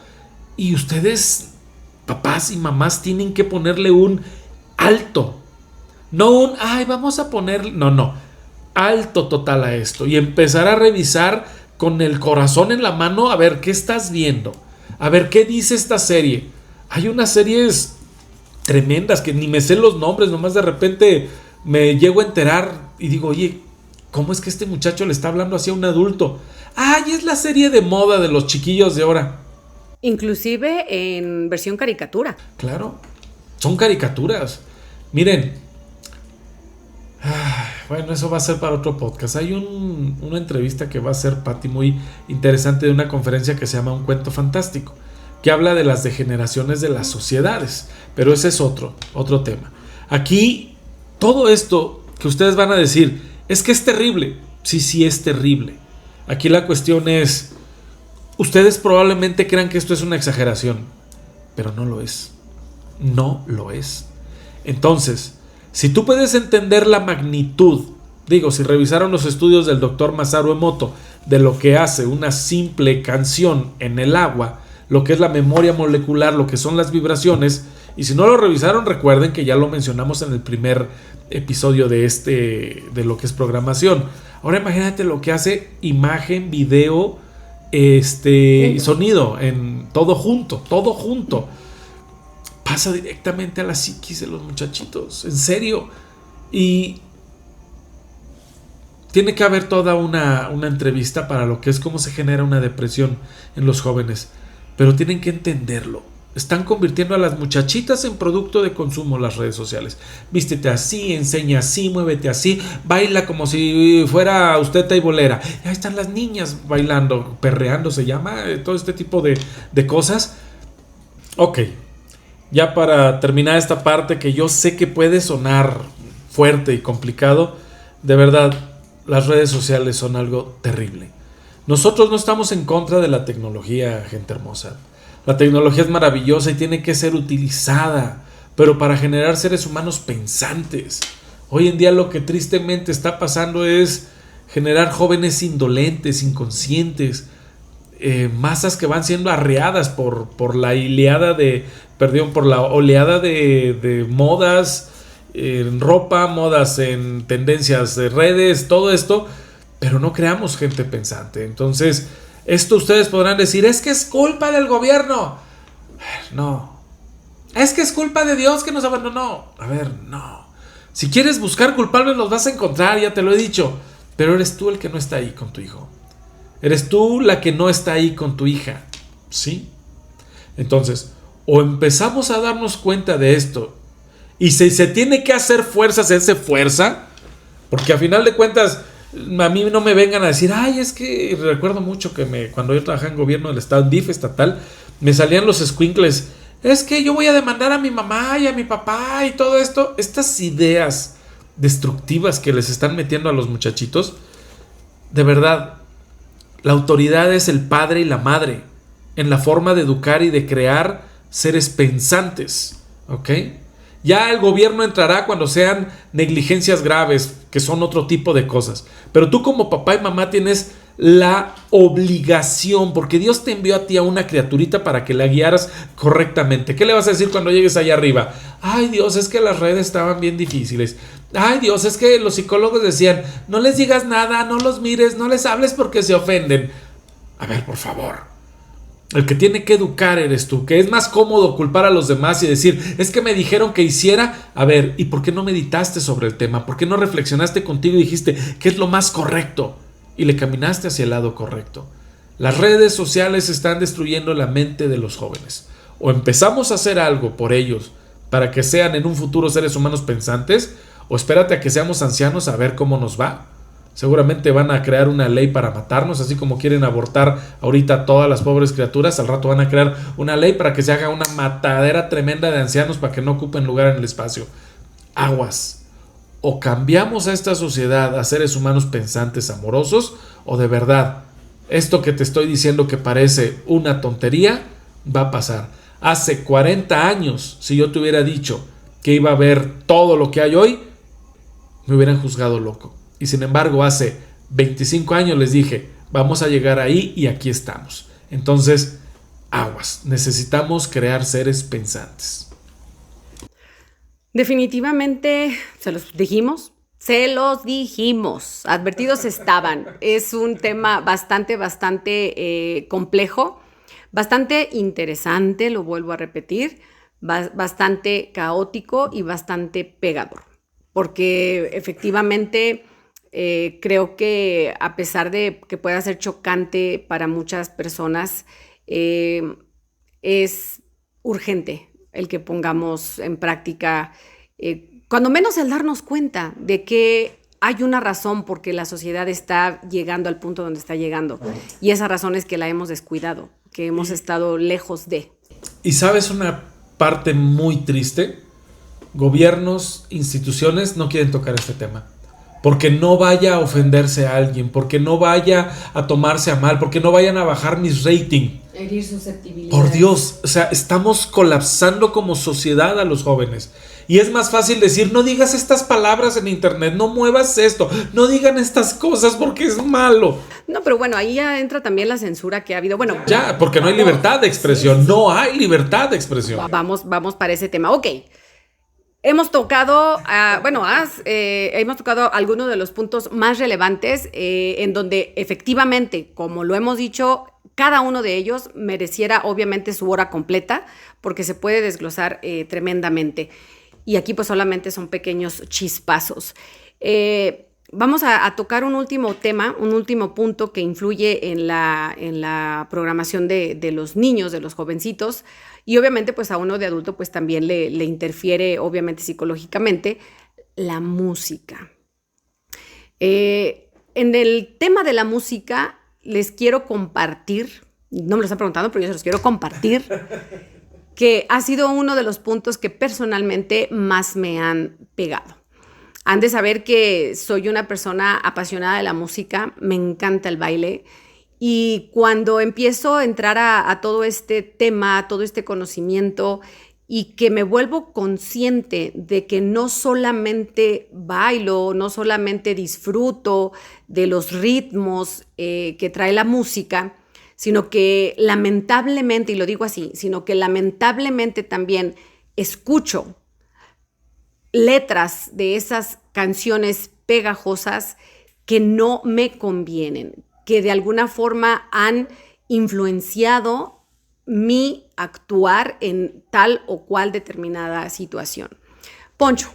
Y ustedes, papás y mamás, tienen que ponerle un alto. No un, ay, vamos a poner... No. Alto total a esto. Y empezar a revisar con el corazón en la mano, a ver qué estás viendo, a ver qué dice esta serie. Hay unas series tremendas que ni me sé los nombres, nomás de repente me llego a enterar y digo, oye, ¿cómo es que este muchacho le está hablando así a un adulto? ¡Ay, es la serie de moda de los chiquillos de ahora! Inclusive en versión caricatura. Claro, son caricaturas. Miren, bueno, eso va a ser para otro podcast. Hay una entrevista que va a hacer Patti muy interesante de una conferencia que se llama Un Cuento Fantástico, que habla de las degeneraciones de las sociedades, pero ese es otro tema. Aquí, todo esto que ustedes van a decir, es que es terrible. Sí, es terrible. Aquí la cuestión es, ustedes probablemente crean que esto es una exageración, pero no lo es. No lo es. Entonces, si tú puedes entender la magnitud, si revisaron los estudios del doctor Masaru Emoto de lo que hace una simple canción en el agua, lo que es la memoria molecular, lo que son las vibraciones, y si no lo revisaron, recuerden que ya lo mencionamos en el primer episodio de lo que es programación. Ahora imagínate lo que hace imagen, video, sonido, en todo junto. Pasa directamente a la psiquis de los muchachitos, en serio. Y tiene que haber toda una entrevista para lo que es cómo se genera una depresión en los jóvenes. Pero tienen que entenderlo. Están convirtiendo a las muchachitas en producto de consumo las redes sociales. Vístete así, enseña así, muévete así, baila como si fuera usted taibolera. Y ahí están las niñas bailando, perreando se llama, todo este tipo de cosas. Ok. Ya para terminar esta parte que yo sé que puede sonar fuerte y complicado, de verdad, las redes sociales son algo terrible. Nosotros no estamos en contra de la tecnología, gente hermosa. La tecnología es maravillosa y tiene que ser utilizada, pero para generar seres humanos pensantes. Hoy en día lo que tristemente está pasando es generar jóvenes indolentes, inconscientes, masas que van siendo arreadas por la por la oleada de modas en ropa, modas en tendencias de redes, todo esto, pero no creamos gente pensante. Entonces, esto ustedes podrán decir, es que es culpa del gobierno. No. Es que es culpa de Dios que nos abandonó. A ver, no. Si quieres buscar culpables los vas a encontrar, ya te lo he dicho, pero eres tú el que no está ahí con tu hijo. Eres tú la que no está ahí con tu hija, ¿sí? Entonces, o empezamos a darnos cuenta de esto, y si se tiene que hacer fuerza, se hace fuerza, porque a final de cuentas, a mí no me vengan a decir, ay, es que recuerdo mucho que cuando yo trabajaba en gobierno del estado, en DIF estatal, me salían los escuincles, es que yo voy a demandar a mi mamá y a mi papá y todo esto, estas ideas destructivas que les están metiendo a los muchachitos, de verdad, la autoridad es el padre y la madre en la forma de educar y de crear seres pensantes, ¿ok? Ya el gobierno entrará cuando sean negligencias graves, que son otro tipo de cosas. Pero tú como papá y mamá tienes la obligación, porque Dios te envió a ti a una criaturita para que la guiaras correctamente. ¿Qué le vas a decir cuando llegues allá arriba? Ay, Dios, es que las redes estaban bien difíciles. Ay, Dios, es que los psicólogos decían, no les digas nada, no los mires, no les hables porque se ofenden. A ver, por favor. El que tiene que educar eres tú, que es más cómodo culpar a los demás y decir, es que me dijeron que hiciera. A ver, ¿y por qué no meditaste sobre el tema? ¿Por qué no reflexionaste contigo y dijiste qué es lo más correcto? Y le caminaste hacia el lado correcto. Las redes sociales están destruyendo la mente de los jóvenes. O empezamos a hacer algo por ellos para que sean en un futuro seres humanos pensantes, o espérate a que seamos ancianos a ver cómo nos va. Seguramente van a crear una ley para matarnos, así como quieren abortar ahorita a todas las pobres criaturas. Al rato van a crear una ley para que se haga una matadera tremenda de ancianos para que no ocupen lugar en el espacio. Aguas. O cambiamos a esta sociedad a seres humanos pensantes, amorosos, o de verdad, esto que te estoy diciendo que parece una tontería, va a pasar. Hace 40 años, si yo te hubiera dicho que iba a haber todo lo que hay hoy, me hubieran juzgado loco. Y sin embargo, hace 25 años les dije, vamos a llegar ahí y aquí estamos. Entonces, aguas, necesitamos crear seres pensantes. Definitivamente, se los dijimos, advertidos estaban. Es un tema bastante complejo, bastante interesante, lo vuelvo a repetir, bastante caótico y bastante pegador, porque efectivamente creo que a pesar de que pueda ser chocante para muchas personas, es urgente el que pongamos en práctica, cuando menos el darnos cuenta de que hay una razón por qué la sociedad está llegando al punto donde está llegando. Y esa razón es que la hemos descuidado, que hemos estado lejos de. ¿Y sabes una parte muy triste? Gobiernos, instituciones no quieren tocar este tema. Porque no vaya a ofenderse a alguien, porque no vaya a tomarse a mal, porque no vayan a bajar mis rating. Herir susceptibilidades. Por Dios, o sea, estamos colapsando como sociedad a los jóvenes. Y es más fácil decir, no digas estas palabras en internet, no muevas esto, no digan estas cosas porque es malo. No, pero bueno, ahí ya entra también la censura que ha habido. Bueno, ya, porque no hay libertad de expresión, no hay libertad de expresión. Vamos para ese tema. Ok. Hemos tocado, hemos tocado algunos de los puntos más relevantes en donde efectivamente, como lo hemos dicho, cada uno de ellos mereciera obviamente su hora completa porque se puede desglosar tremendamente. Y aquí pues solamente son pequeños chispazos. Vamos a tocar un último tema, un último punto que influye en la programación de los niños, de los jovencitos. Y obviamente pues a uno de adulto pues también le interfiere obviamente psicológicamente la música. En el tema de la música les quiero compartir, no me lo están preguntando pero yo se los quiero compartir, que ha sido uno de los puntos que personalmente más me han pegado. Han de saber que soy una persona apasionada de la música, me encanta el baile. Y cuando empiezo a entrar a todo este tema, a todo este conocimiento y que me vuelvo consciente de que no solamente bailo, no solamente disfruto de los ritmos que trae la música, sino que lamentablemente, y lo digo así, sino que lamentablemente también escucho letras de esas canciones pegajosas que no me convienen, que de alguna forma han influenciado mi actuar en tal o cual determinada situación. Poncho,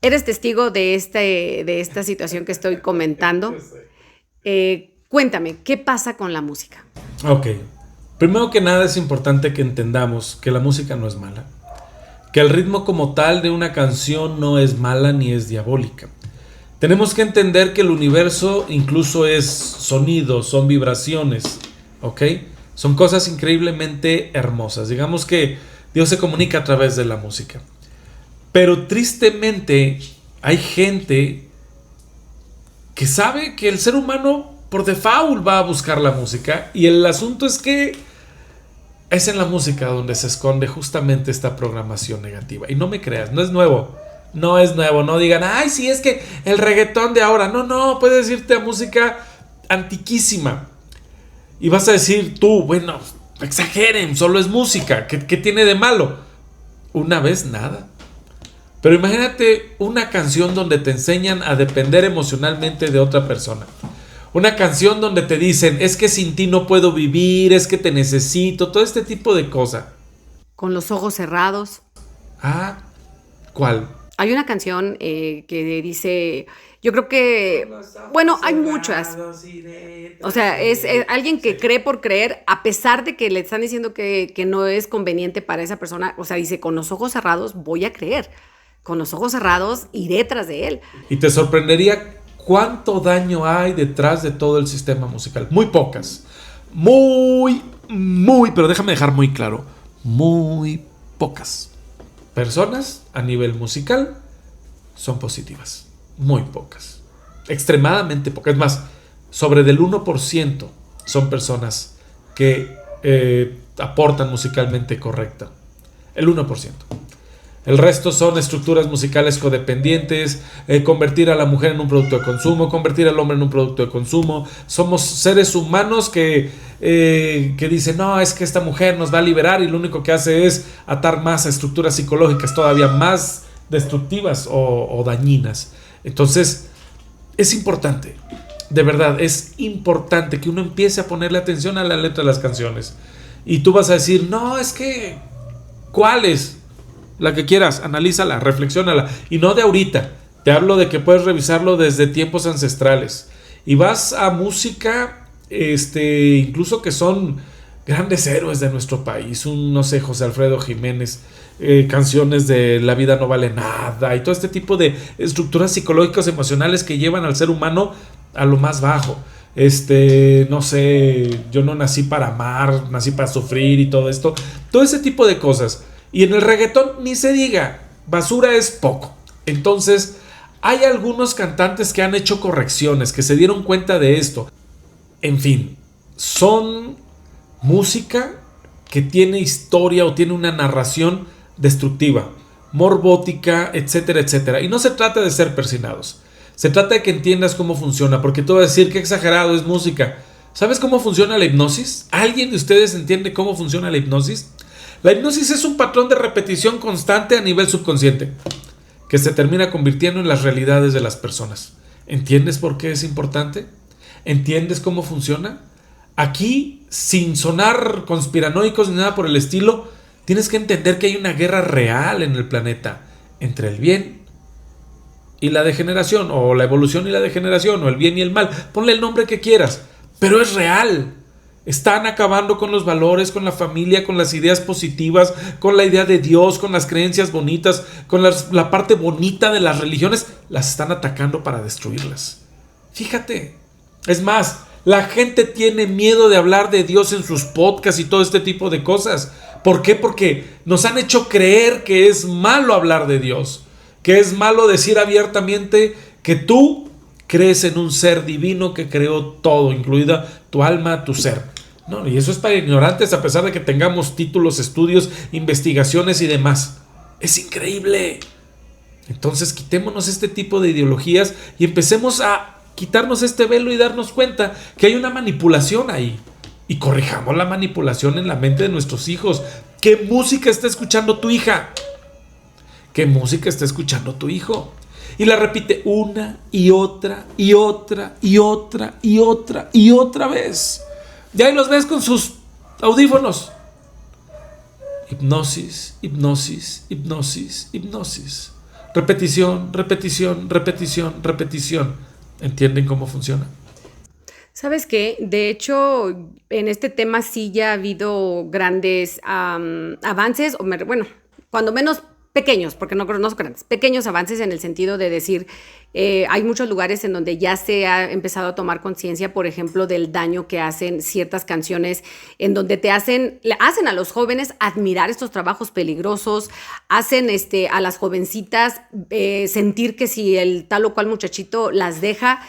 eres testigo de esta situación que estoy comentando. Cuéntame, ¿qué pasa con la música? Ok, primero que nada es importante que entendamos que la música no es mala, que el ritmo como tal de una canción no es mala ni es diabólica. Tenemos que entender que el universo incluso es sonido, son vibraciones, ¿ok? Son cosas increíblemente hermosas. Digamos que Dios se comunica a través de la música. Pero tristemente hay gente que sabe que el ser humano por default va a buscar la música y el asunto es que es en la música donde se esconde justamente esta programación negativa. Y no me creas, no es nuevo. No es nuevo, no digan, ay, sí, es que el reggaetón de ahora. No, puedes irte a música antiquísima. Y vas a decir tú, bueno, exageren, solo es música. ¿Qué tiene de malo? Una vez nada. Pero imagínate una canción donde te enseñan a depender emocionalmente de otra persona. Una canción donde te dicen, es que sin ti no puedo vivir, es que te necesito, todo este tipo de cosas. Con los ojos cerrados. Ah, ¿cuál? Hay una canción que dice, yo creo que, bueno, hay muchas. O sea, es alguien que cree por creer, a pesar de que le están diciendo que no es conveniente para esa persona. O sea, dice, con los ojos cerrados voy a creer. Con los ojos cerrados iré tras de él. Y te sorprendería cuánto daño hay detrás de todo el sistema musical. Muy pocas. Muy, pero déjame dejar muy claro. Muy pocas personas a nivel musical son positivas. Muy pocas. Extremadamente pocas. Es más, sobre del 1% son personas que aportan musicalmente correcta. El 1%. El resto son estructuras musicales codependientes, convertir a la mujer en un producto de consumo, convertir al hombre en un producto de consumo. Somos seres humanos que dicen, no, es que esta mujer nos va a liberar, y lo único que hace es atar más a estructuras psicológicas todavía más destructivas o dañinas. Entonces, es importante, de verdad, es importante que uno empiece a ponerle atención a la letra de las canciones. Y tú vas a decir, no, es que, ¿cuáles? La que quieras, analízala, reflexiónala. Y no de ahorita. Te hablo de que puedes revisarlo desde tiempos ancestrales. Y vas a música, incluso que son grandes héroes de nuestro país. No sé, José Alfredo Jiménez, canciones de La vida no vale nada. Y todo este tipo de estructuras psicológicas, emocionales que llevan al ser humano a lo más bajo. No sé, yo no nací para amar, nací para sufrir y todo esto. Todo ese tipo de cosas. Y en el reggaetón ni se diga, basura es poco. Entonces, hay algunos cantantes que han hecho correcciones, que se dieron cuenta de esto. En fin, son música que tiene historia o tiene una narración destructiva, morbótica, etcétera, etcétera. Y no se trata de ser persinados. Se trata de que entiendas cómo funciona, porque tú vas a decir que exagerado es música. ¿Sabes cómo funciona la hipnosis? ¿Alguien de ustedes entiende cómo funciona la hipnosis? La hipnosis es un patrón de repetición constante a nivel subconsciente que se termina convirtiendo en las realidades de las personas. ¿Entiendes por qué es importante? ¿Entiendes cómo funciona? Aquí, sin sonar conspiranoicos ni nada por el estilo, tienes que entender que hay una guerra real en el planeta entre el bien y la degeneración, o la evolución y la degeneración, o el bien y el mal. Ponle el nombre que quieras, pero es real. Están acabando con los valores, con la familia, con las ideas positivas, con la idea de Dios, con las creencias bonitas, con la parte bonita de las religiones. Las están atacando para destruirlas. Fíjate. Es más, la gente tiene miedo de hablar de Dios en sus podcasts y todo este tipo de cosas. ¿Por qué? Porque nos han hecho creer que es malo hablar de Dios, que es malo decir abiertamente que tú crees en un ser divino que creó todo, incluida tu alma, tu ser. No, y eso es para ignorantes, a pesar de que tengamos títulos, estudios, investigaciones y demás. Es increíble. Entonces quitémonos este tipo de ideologías y empecemos a quitarnos este velo y darnos cuenta que hay una manipulación ahí. Y corrijamos la manipulación en la mente de nuestros hijos. ¿Qué música está escuchando tu hija? ¿Qué música está escuchando tu hijo? Y la repite una y otra y otra y otra y otra y otra vez. Y ahí los ves con sus audífonos. Hipnosis, hipnosis, hipnosis, hipnosis. Repetición, repetición, repetición, repetición. ¿Entienden cómo funciona? ¿Sabes qué? De hecho, en este tema sí ya ha habido grandes avances, bueno, cuando menos pequeños, porque no son grandes, pequeños avances en el sentido de decir, hay muchos lugares en donde ya se ha empezado a tomar conciencia, por ejemplo, del daño que hacen ciertas canciones, en donde le hacen a los jóvenes admirar estos trabajos peligrosos, hacen a las jovencitas sentir que si el tal o cual muchachito las deja,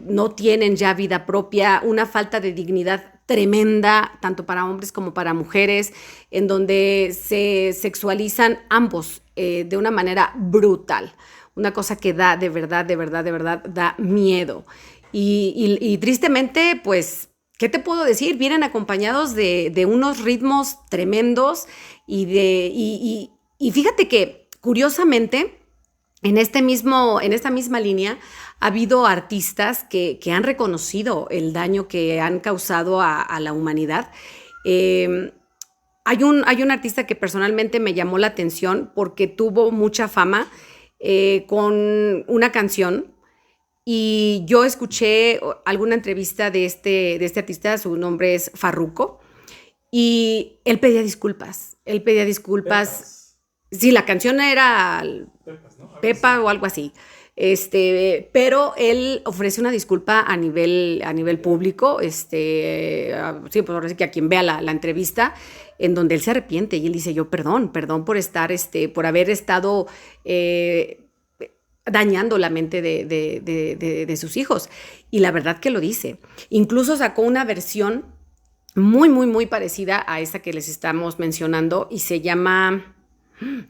no tienen ya vida propia, una falta de dignidad tremenda, tanto para hombres como para mujeres, en donde se sexualizan ambos de una manera brutal. Una cosa que da de verdad, da miedo. Y tristemente, pues, ¿qué te puedo decir? Vienen acompañados de unos ritmos tremendos y fíjate que, curiosamente, en esta misma línea, ha habido artistas que han reconocido el daño que han causado a la humanidad. Hay un artista que personalmente me llamó la atención porque tuvo mucha fama con una canción, y yo escuché alguna entrevista de este artista. Su nombre es Farruko, y él pedía disculpas. Pepas. Sí, la canción era Pepas, ¿no? Pepa o algo así. Pero él ofrece una disculpa a nivel público, sí, pues ahora sí que a quien vea la entrevista, en donde él se arrepiente y él dice: yo perdón por haber estado dañando la mente de sus hijos. Y la verdad que lo dice. Incluso sacó una versión muy, muy, muy parecida a esta que les estamos mencionando, y se llama,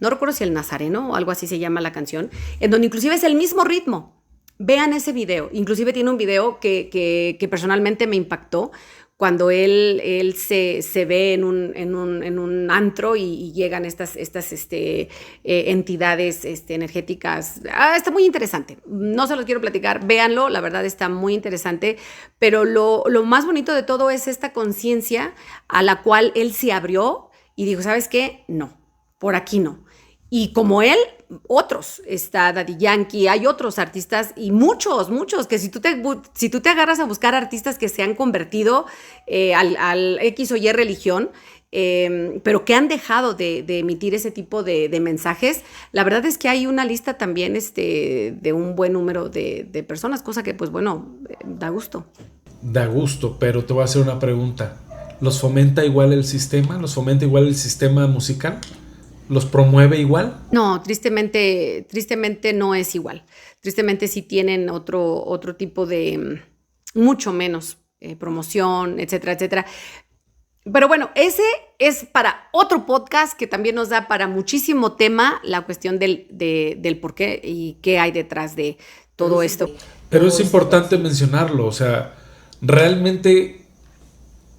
no recuerdo si El Nazareno o algo así se llama la canción, en donde inclusive es el mismo ritmo. Vean ese video. Inclusive tiene un video que personalmente me impactó, cuando él se ve en un antro y llegan estas entidades energéticas. Está muy interesante. No se los quiero platicar, véanlo, la verdad está muy interesante, pero lo más bonito de todo es esta conciencia a la cual él se abrió y dijo: ¿sabes qué? No, por aquí no. Y como él, otros, está Daddy Yankee, hay otros artistas y muchos, que si tú te agarras a buscar artistas que se han convertido al X o Y religión, pero que han dejado de emitir ese tipo de mensajes, la verdad es que hay una lista también de un buen número de personas, cosa que, pues bueno, da gusto. Da gusto, pero te voy a hacer una pregunta. ¿Los fomenta igual el sistema? ¿Los fomenta igual el sistema musical? ¿Los promueve igual? No, tristemente no es igual. Tristemente sí tienen otro tipo de, mucho menos promoción, etcétera, etcétera. Pero bueno, ese es para otro podcast que también nos da para muchísimo tema, la cuestión del por qué y qué hay detrás de todo esto. Pero es importante mencionarlo, o sea, realmente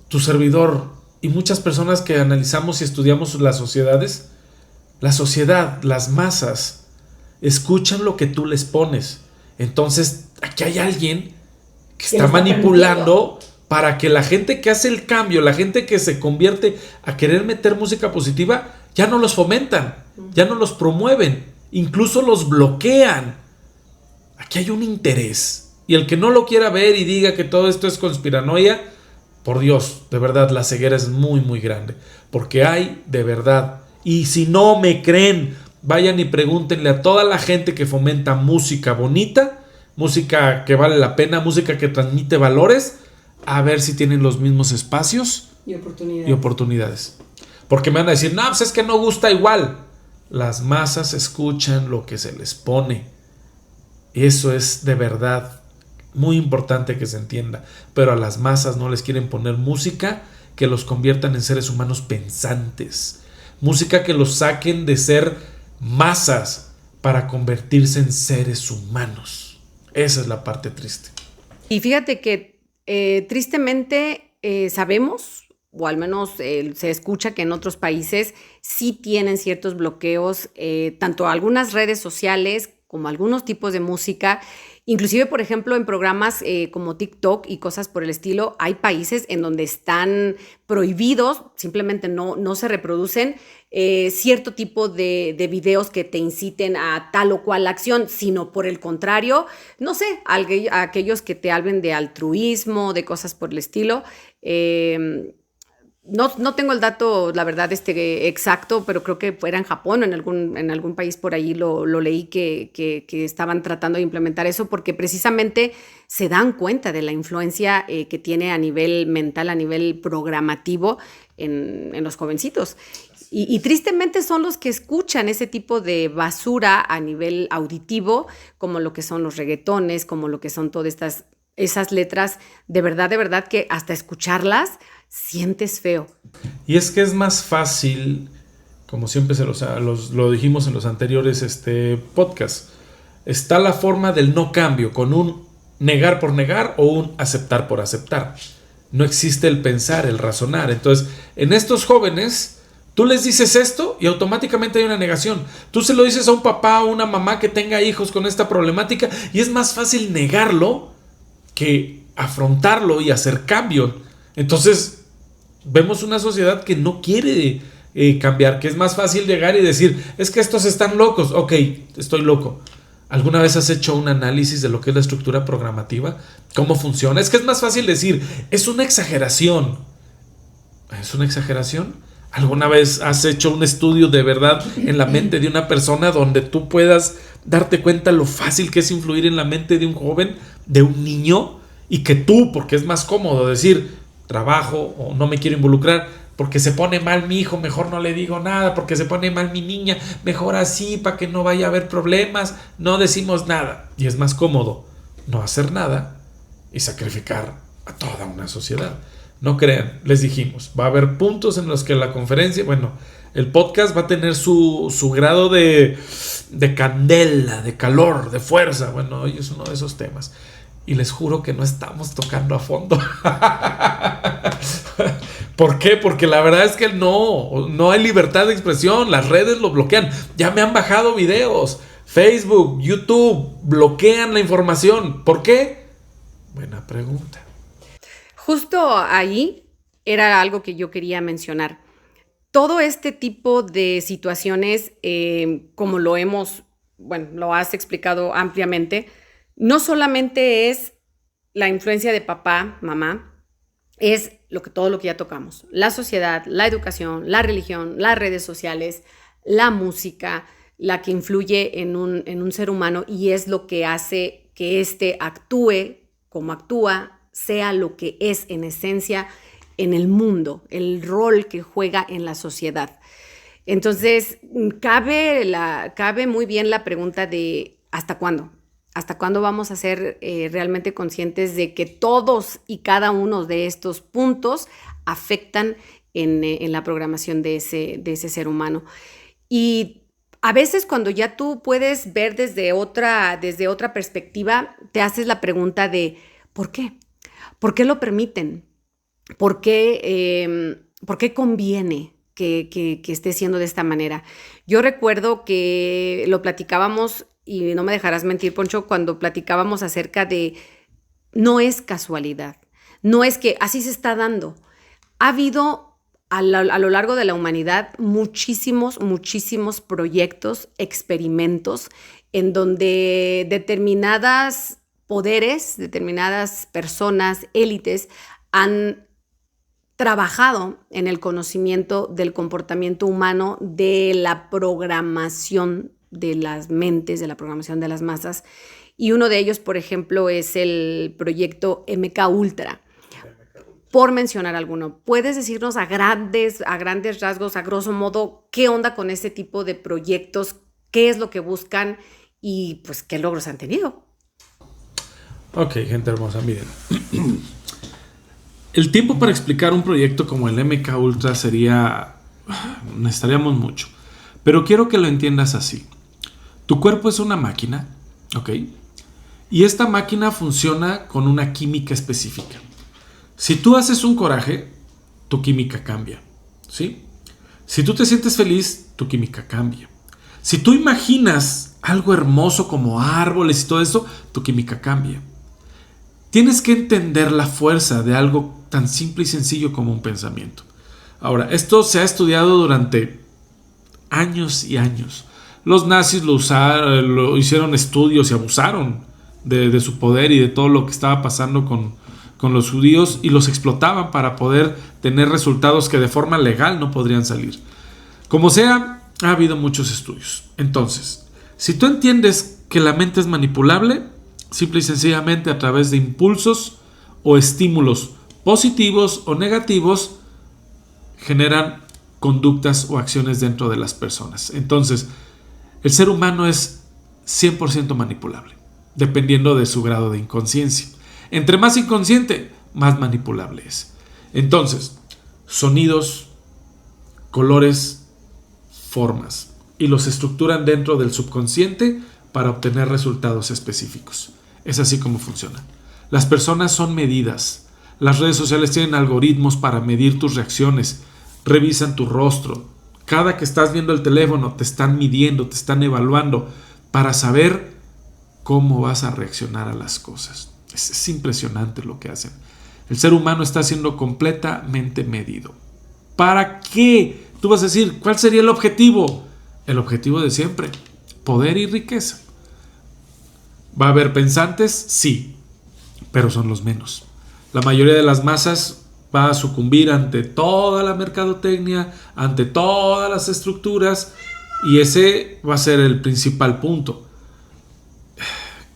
tu servidor y muchas personas que analizamos y estudiamos las sociedades, las masas, escuchan lo que tú les pones. Entonces, aquí hay alguien que está manipulando para que la gente que hace el cambio, la gente que se convierte a querer meter música positiva, ya no los fomentan, ya no los promueven, incluso los bloquean. Aquí hay un interés. Y el que no lo quiera ver y diga que todo esto es conspiranoia, por Dios, de verdad, la ceguera es muy, muy grande. Porque hay, de verdad. Y si no me creen, vayan y pregúntenle a toda la gente que fomenta música bonita, música que vale la pena, música que transmite valores, a ver si tienen los mismos espacios y oportunidades. Porque me van a decir: no, pues es que no gusta igual. Las masas escuchan lo que se les pone. Eso es de verdad muy importante que se entienda. Pero a las masas no les quieren poner música que los conviertan en seres humanos pensantes. Música que los saquen de ser masas para convertirse en seres humanos. Esa es la parte triste. Y fíjate que tristemente sabemos, o al menos se escucha, que en otros países sí tienen ciertos bloqueos, tanto algunas redes sociales como algunos tipos de música. Inclusive, por ejemplo, en programas como TikTok y cosas por el estilo, hay países en donde están prohibidos, simplemente no se reproducen cierto tipo de videos que te inciten a tal o cual acción, sino por el contrario, no sé, aquellos que te hablen de altruismo, de cosas por el estilo. No tengo el dato, la verdad, exacto, pero creo que era en Japón o en algún país por ahí lo leí que estaban tratando de implementar eso, porque precisamente se dan cuenta de la influencia que tiene a nivel mental, a nivel programativo en los jovencitos. Y tristemente son los que escuchan ese tipo de basura a nivel auditivo, como lo que son los reggaetones, como lo que son todas estas esas letras, de verdad que hasta escucharlas sientes feo. Y es que es más fácil, como siempre lo dijimos en los anteriores podcasts, está la forma del no cambio, con un negar por negar o un aceptar por aceptar. No existe el pensar, el razonar. Entonces, en estos jóvenes, tú les dices esto y automáticamente hay una negación. Tú se lo dices a un papá o una mamá que tenga hijos con esta problemática y es más fácil negarlo que afrontarlo y hacer cambio. Entonces, vemos una sociedad que no quiere cambiar, que es más fácil llegar y decir, es que estos están locos. Ok, estoy loco. ¿Alguna vez has hecho un análisis de lo que es la estructura programativa? ¿Cómo funciona? Es que es más fácil decir, es una exageración. ¿Es una exageración? ¿Alguna vez has hecho un estudio de verdad en la mente de una persona donde tú puedas darte cuenta lo fácil que es influir en la mente de un joven, de un niño? Y que tú, porque es más cómodo decir, trabajo o no me quiero involucrar, porque se pone mal mi hijo, mejor no le digo nada, porque se pone mal mi niña, mejor así, para que no vaya a haber problemas, no decimos nada. Y es más cómodo no hacer nada y sacrificar a toda una sociedad. No crean, les dijimos, va a haber puntos en los que la conferencia, el podcast va a tener su grado de candela, de calor, de fuerza. Hoy es uno de esos temas. Y les juro que no estamos tocando a fondo. ¿Por qué? Porque la verdad es que no hay libertad de expresión. Las redes lo bloquean. Ya me han bajado videos. Facebook, YouTube, bloquean la información. ¿Por qué? Buena pregunta. Justo ahí era algo que yo quería mencionar. Todo este tipo de situaciones, como lo has explicado ampliamente, no solamente es la influencia de papá, mamá, es todo lo que ya tocamos. La sociedad, la educación, la religión, las redes sociales, la música, la que influye en un ser humano y es lo que hace que éste actúe como actúa, sea lo que es en esencia en el mundo, el rol que juega en la sociedad. Entonces, cabe muy bien la pregunta de ¿hasta cuándo? ¿Hasta cuándo vamos a ser realmente conscientes de que todos y cada uno de estos puntos afectan en la programación de ese ser humano? Y a veces cuando ya tú puedes ver desde otra perspectiva, te haces la pregunta de ¿por qué? ¿Por qué lo permiten? ¿Por qué conviene que esté siendo de esta manera? Yo recuerdo que lo platicábamos, y no me dejarás mentir, Poncho, cuando platicábamos acerca de no es casualidad, no es que así se está dando. Ha habido a lo largo de la humanidad muchísimos proyectos, experimentos en donde determinadas poderes, determinadas personas, élites, han trabajado en el conocimiento del comportamiento humano, de la programación de las mentes, de la programación de las masas. Y uno de ellos, por ejemplo, es el proyecto MK Ultra. Por mencionar alguno, ¿puedes decirnos a grandes rasgos, a grosso modo, qué onda con este tipo de proyectos? ¿Qué es lo que buscan? Y pues, ¿qué logros han tenido? Ok, gente hermosa, miren. El tiempo para explicar un proyecto como el MK Ultra necesitaríamos mucho. Pero quiero que lo entiendas así. Tu cuerpo es una máquina, ¿ok? Y esta máquina funciona con una química específica. Si tú haces un coraje, tu química cambia, ¿sí? Si tú te sientes feliz, tu química cambia. Si tú imaginas algo hermoso como árboles y todo esto, tu química cambia. Tienes que entender la fuerza de algo tan simple y sencillo como un pensamiento. Ahora, esto se ha estudiado durante años y años. Los nazis lo hicieron estudios y abusaron de su poder y de todo lo que estaba pasando con los judíos y los explotaban para poder tener resultados que de forma legal no podrían salir. Como sea, ha habido muchos estudios. Entonces, si tú entiendes que la mente es manipulable, simple y sencillamente a través de impulsos o estímulos positivos o negativos, generan conductas o acciones dentro de las personas. Entonces, el ser humano es 100% manipulable, dependiendo de su grado de inconsciencia. Entre más inconsciente, más manipulable es. Entonces, sonidos, colores, formas, y los estructuran dentro del subconsciente para obtener resultados específicos. Es así como funciona. Las personas son medidas. Las redes sociales tienen algoritmos para medir tus reacciones. Revisan tu rostro. Cada que estás viendo el teléfono te están midiendo, te están evaluando para saber cómo vas a reaccionar a las cosas. Es impresionante lo que hacen. El ser humano está siendo completamente medido. ¿Para qué? Tú vas a decir, ¿cuál sería el objetivo? El objetivo de siempre, poder y riqueza. ¿Va a haber pensantes? Sí, pero son los menos. La mayoría de las masas va a sucumbir ante toda la mercadotecnia, ante todas las estructuras, y ese va a ser el principal punto.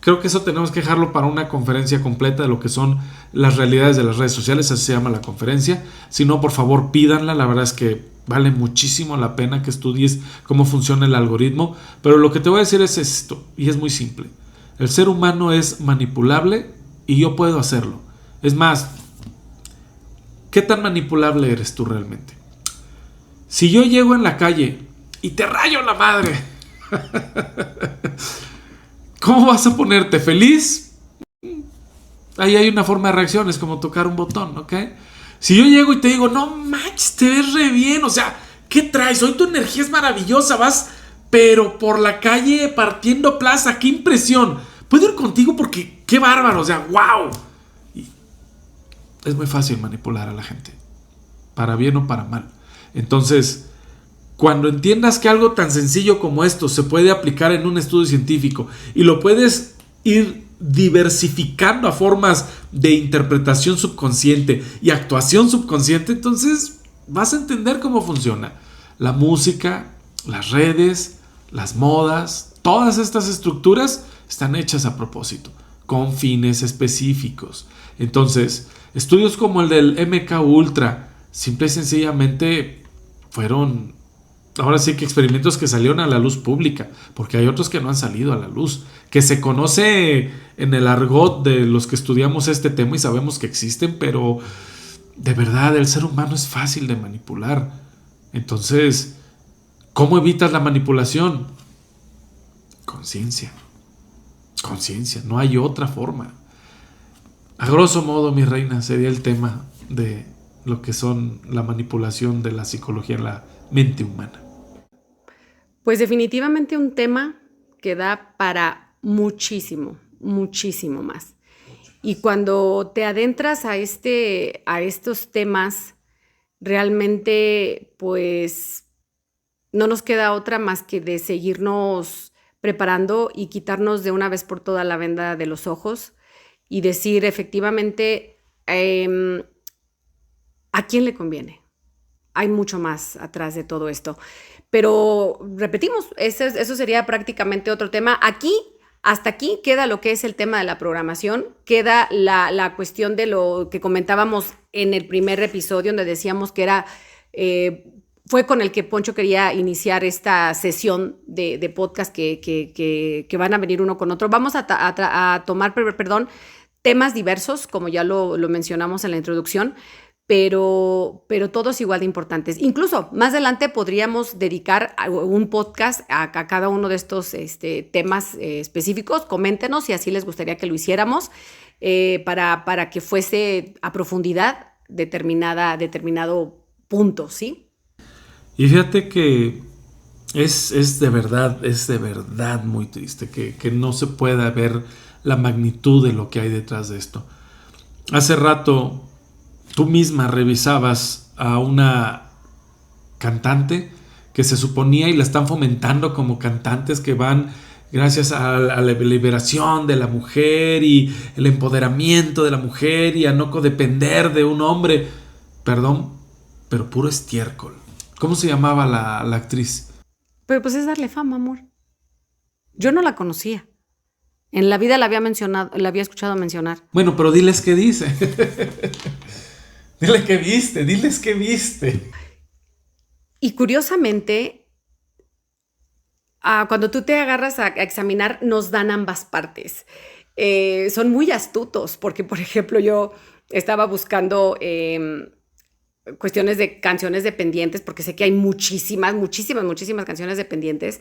Creo que eso tenemos que dejarlo para una conferencia completa de lo que son las realidades de las redes sociales, así se llama la conferencia. Si no, por favor, pídanla, la verdad es que vale muchísimo la pena que estudies cómo funciona el algoritmo, pero lo que te voy a decir es esto, y es muy simple. El ser humano es manipulable y yo puedo hacerlo. Es más, ¿qué tan manipulable eres tú realmente? Si yo llego en la calle y te rayo la madre, ¿cómo vas a ponerte? ¿Feliz? Ahí hay una forma de reacción, es como tocar un botón, ¿ok? Si yo llego y te digo, no manches, te ves re bien, o sea, ¿qué traes? Hoy tu energía es maravillosa, vas, pero por la calle partiendo plaza, qué impresión. Puedo ir contigo porque qué bárbaro, o sea, wow. Y es muy fácil manipular a la gente, para bien o para mal. Entonces, cuando entiendas que algo tan sencillo como esto se puede aplicar en un estudio científico y lo puedes ir diversificando a formas de interpretación subconsciente y actuación subconsciente, entonces vas a entender cómo funciona. La música, las redes, las modas, todas estas estructuras están hechas a propósito, con fines específicos. Entonces, estudios como el del MK Ultra, simple y sencillamente fueron, ahora sí que experimentos que salieron a la luz pública, porque hay otros que no han salido a la luz, que se conoce en el argot de los que estudiamos este tema y sabemos que existen, pero de verdad el ser humano es fácil de manipular. Entonces, ¿cómo evitas la manipulación? Conciencia. Conciencia, no hay otra forma. A grosso modo, mi reina, sería el tema de lo que son la manipulación de la psicología en la mente humana. Pues definitivamente un tema que da para muchísimo, muchísimo más. Y cuando te adentras a estos temas, realmente pues no nos queda otra más que de seguirnos preparando y quitarnos de una vez por todas la venda de los ojos y decir efectivamente ¿a quién le conviene? Hay mucho más atrás de todo esto. Pero repetimos, eso sería prácticamente otro tema. Hasta aquí queda lo que es el tema de la programación, queda la cuestión de lo que comentábamos en el primer episodio, donde decíamos que fue con el que Poncho quería iniciar esta sesión de podcast que van a venir uno con otro. Vamos a tomar, temas diversos, como ya lo mencionamos en la introducción, pero todos igual de importantes. Incluso más adelante podríamos dedicar un podcast a cada uno de estos temas específicos. Coméntenos si así les gustaría que lo hiciéramos para que fuese a profundidad determinado punto, ¿sí? Y fíjate que es de verdad muy triste que no se pueda ver la magnitud de lo que hay detrás de esto. Hace rato tú misma revisabas a una cantante que se suponía y la están fomentando como cantantes que van gracias a la liberación de la mujer y el empoderamiento de la mujer y a no codepender de un hombre. Perdón, pero puro estiércol. ¿Cómo se llamaba la actriz? Pero pues es darle fama, amor. Yo no la conocía. En la vida la había escuchado mencionar. Bueno, pero diles qué dice. Diles qué viste. Y curiosamente, cuando tú te agarras a examinar, nos dan ambas partes. son muy astutos, porque, por ejemplo, yo estaba buscando cuestiones de canciones dependientes, porque sé que hay muchísimas canciones dependientes.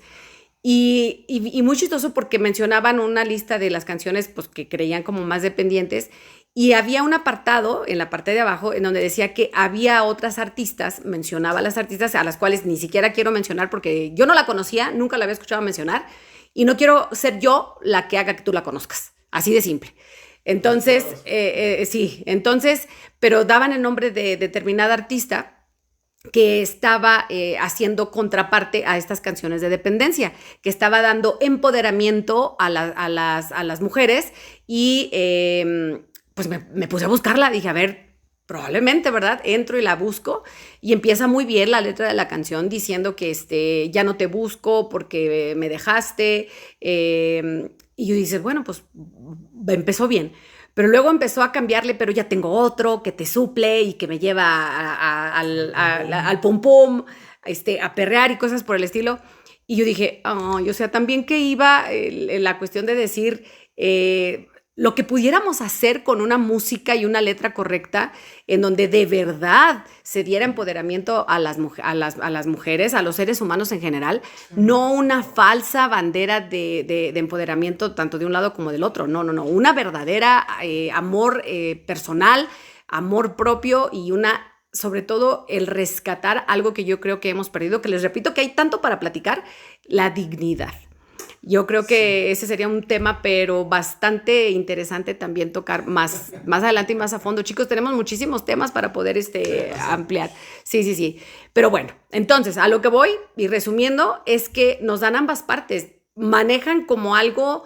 Y muy chistoso porque mencionaban una lista de las canciones pues, que creían como más dependientes, y había un apartado en la parte de abajo en donde decía que había otras artistas, mencionaba a las artistas a las cuales ni siquiera quiero mencionar porque yo no la conocía, nunca la había escuchado mencionar, y no quiero ser yo la que haga que tú la conozcas, así de simple. Entonces, sí, entonces, pero daban el nombre de determinada artista que estaba haciendo contraparte a estas canciones de dependencia, que estaba dando empoderamiento a las mujeres, y pues me puse a buscarla, dije, a ver, probablemente, ¿verdad? Entro y la busco, y empieza muy bien la letra de la canción diciendo que ya no te busco porque me dejaste, y yo dices, bueno, pues empezó bien. Pero luego empezó a cambiarle, pero ya tengo otro que te suple y que me lleva al pum pum, a perrear y cosas por el estilo. Y yo dije, oh, o sea, también que iba la cuestión de decir lo que pudiéramos hacer con una música y una letra correcta en donde de verdad se diera empoderamiento a las mujeres, a los seres humanos en general, no una falsa bandera de empoderamiento tanto de un lado como del otro, no, una verdadera amor personal, amor propio, y sobre todo el rescatar algo que yo creo que hemos perdido, que les repito que hay tanto para platicar, la dignidad. Yo creo que ese sería un tema, pero bastante interesante también tocar más adelante y más a fondo. Chicos, tenemos muchísimos temas para poder ampliar. Sí. Pero bueno, entonces, a lo que voy, y resumiendo, es que nos dan ambas partes. Manejan como algo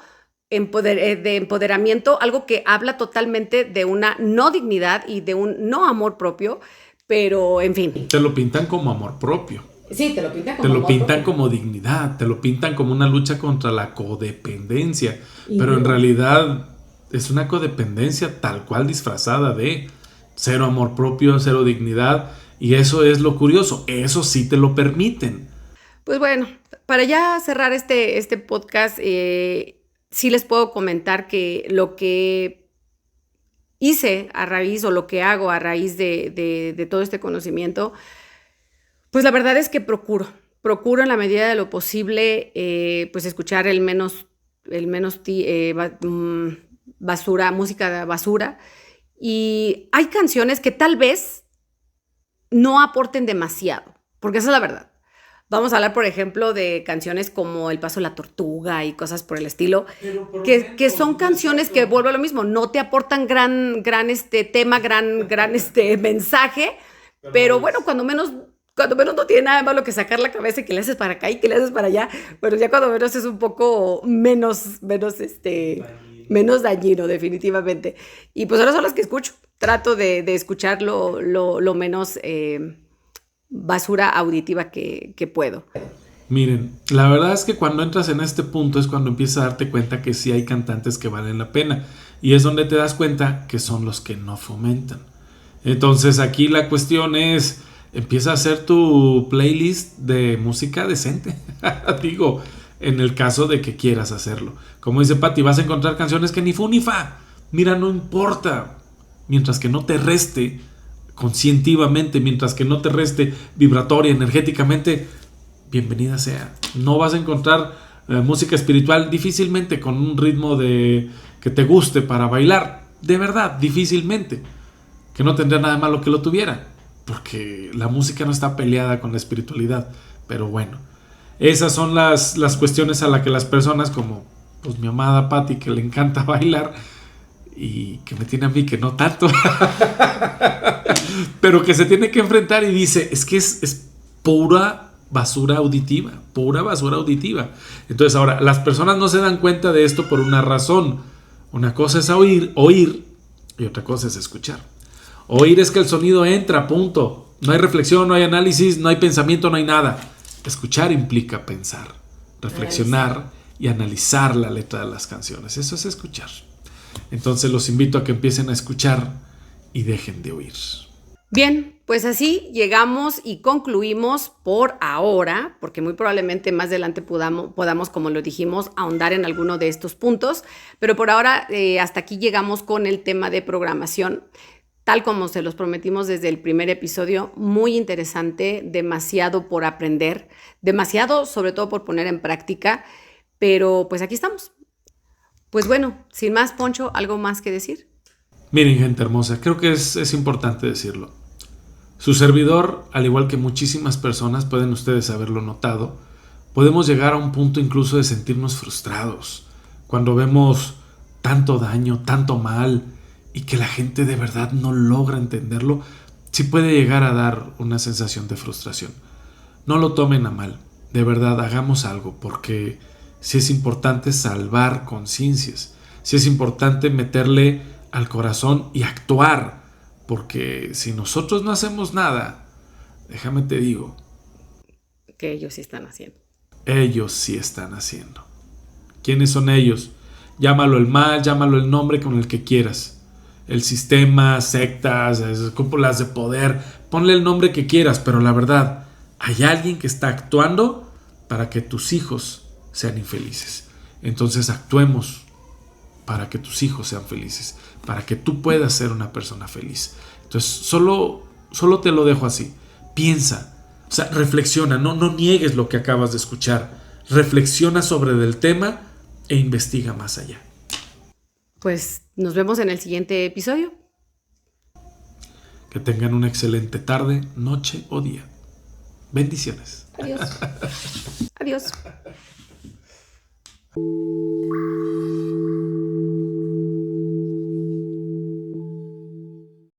de empoderamiento, algo que habla totalmente de una no dignidad y de un no amor propio, pero en fin. Te lo pintan como amor propio. Sí, te lo pintan como pintan como dignidad, te lo pintan como una lucha contra la codependencia, pero en realidad es una codependencia tal cual disfrazada de cero amor propio, cero dignidad, y eso es lo curioso, eso sí te lo permiten. Pues bueno, para ya cerrar este podcast, sí les puedo comentar que lo que hice a raíz, o lo que hago a raíz de todo este conocimiento, pues la verdad es que procuro en la medida de lo posible pues escuchar el menos música de basura, y hay canciones que tal vez no aporten demasiado, porque esa es la verdad. Vamos a hablar, por ejemplo, de canciones como El Paso de la Tortuga y cosas por el estilo, que son canciones que, vuelvo a lo mismo, no te aportan gran tema, gran mensaje, pero bueno, cuando menos no tiene nada más lo que sacar la cabeza y que le haces para acá y que le haces para allá. Bueno, ya cuando menos es un poco menos dañino, definitivamente. Y pues ahora son las que escucho. Trato de escuchar lo menos basura auditiva que puedo. Miren, la verdad es que cuando entras en este punto es cuando empiezas a darte cuenta que sí hay cantantes que valen la pena. Y es donde te das cuenta que son los que no fomentan. Entonces aquí la cuestión es... Empieza a hacer tu playlist de música decente. Digo, en el caso de que quieras hacerlo. Como dice Pati, vas a encontrar canciones que ni fu ni fa. Mira, no importa. Mientras que no te reste conscientivamente, mientras que no te reste vibratoria, energéticamente, bienvenida sea. No vas a encontrar música espiritual difícilmente con un ritmo que te guste para bailar. De verdad, difícilmente. Que no tendría nada malo que lo tuviera. Porque la música no está peleada con la espiritualidad. Pero bueno, esas son las cuestiones a las que las personas, como pues mi amada Patti, que le encanta bailar, y que me tiene a mí que no tanto, pero que se tiene que enfrentar y dice, es que es pura basura auditiva, pura basura auditiva. Entonces ahora, las personas no se dan cuenta de esto por una razón. Una cosa es oír, y otra cosa es escuchar. Oír es que el sonido entra, punto. No hay reflexión, no hay análisis, no hay pensamiento, no hay nada. Escuchar implica pensar, reflexionar y analizar la letra de las canciones. Eso es escuchar. Entonces los invito a que empiecen a escuchar y dejen de oír. Bien, pues así llegamos y concluimos por ahora, porque muy probablemente más adelante podamos, como lo dijimos, ahondar en alguno de estos puntos, pero por ahora hasta aquí llegamos con el tema de programación. Tal como se los prometimos desde el primer episodio, muy interesante, demasiado por aprender, demasiado sobre todo por poner en práctica, pero pues aquí estamos. Pues bueno, sin más, Poncho, ¿algo más que decir? Miren, gente hermosa, creo que es importante decirlo. Su servidor, al igual que muchísimas personas, pueden ustedes haberlo notado, podemos llegar a un punto incluso de sentirnos frustrados cuando vemos tanto daño, tanto mal, y que la gente de verdad no logra entenderlo. Sí puede llegar a dar una sensación de frustración. No lo tomen a mal, de verdad hagamos algo, porque sí es importante salvar conciencias, sí es importante meterle al corazón y actuar. Porque si nosotros no hacemos nada, déjame te digo, Que ellos sí están haciendo. ellos sí están haciendo. ¿Quiénes son ellos? Llámalo el mal, llámalo el nombre con el que quieras. El sistema, sectas, cúpulas de poder, ponle el nombre que quieras, pero la verdad, hay alguien que está actuando para que tus hijos sean infelices. Entonces actuemos para que tus hijos sean felices, para que tú puedas ser una persona feliz. Entonces, solo te lo dejo así. Piensa, o sea, reflexiona, no niegues lo que acabas de escuchar. Reflexiona sobre el tema e investiga más allá. Pues nos vemos en el siguiente episodio. Que tengan una excelente tarde, noche o día. Bendiciones. Adiós. Adiós.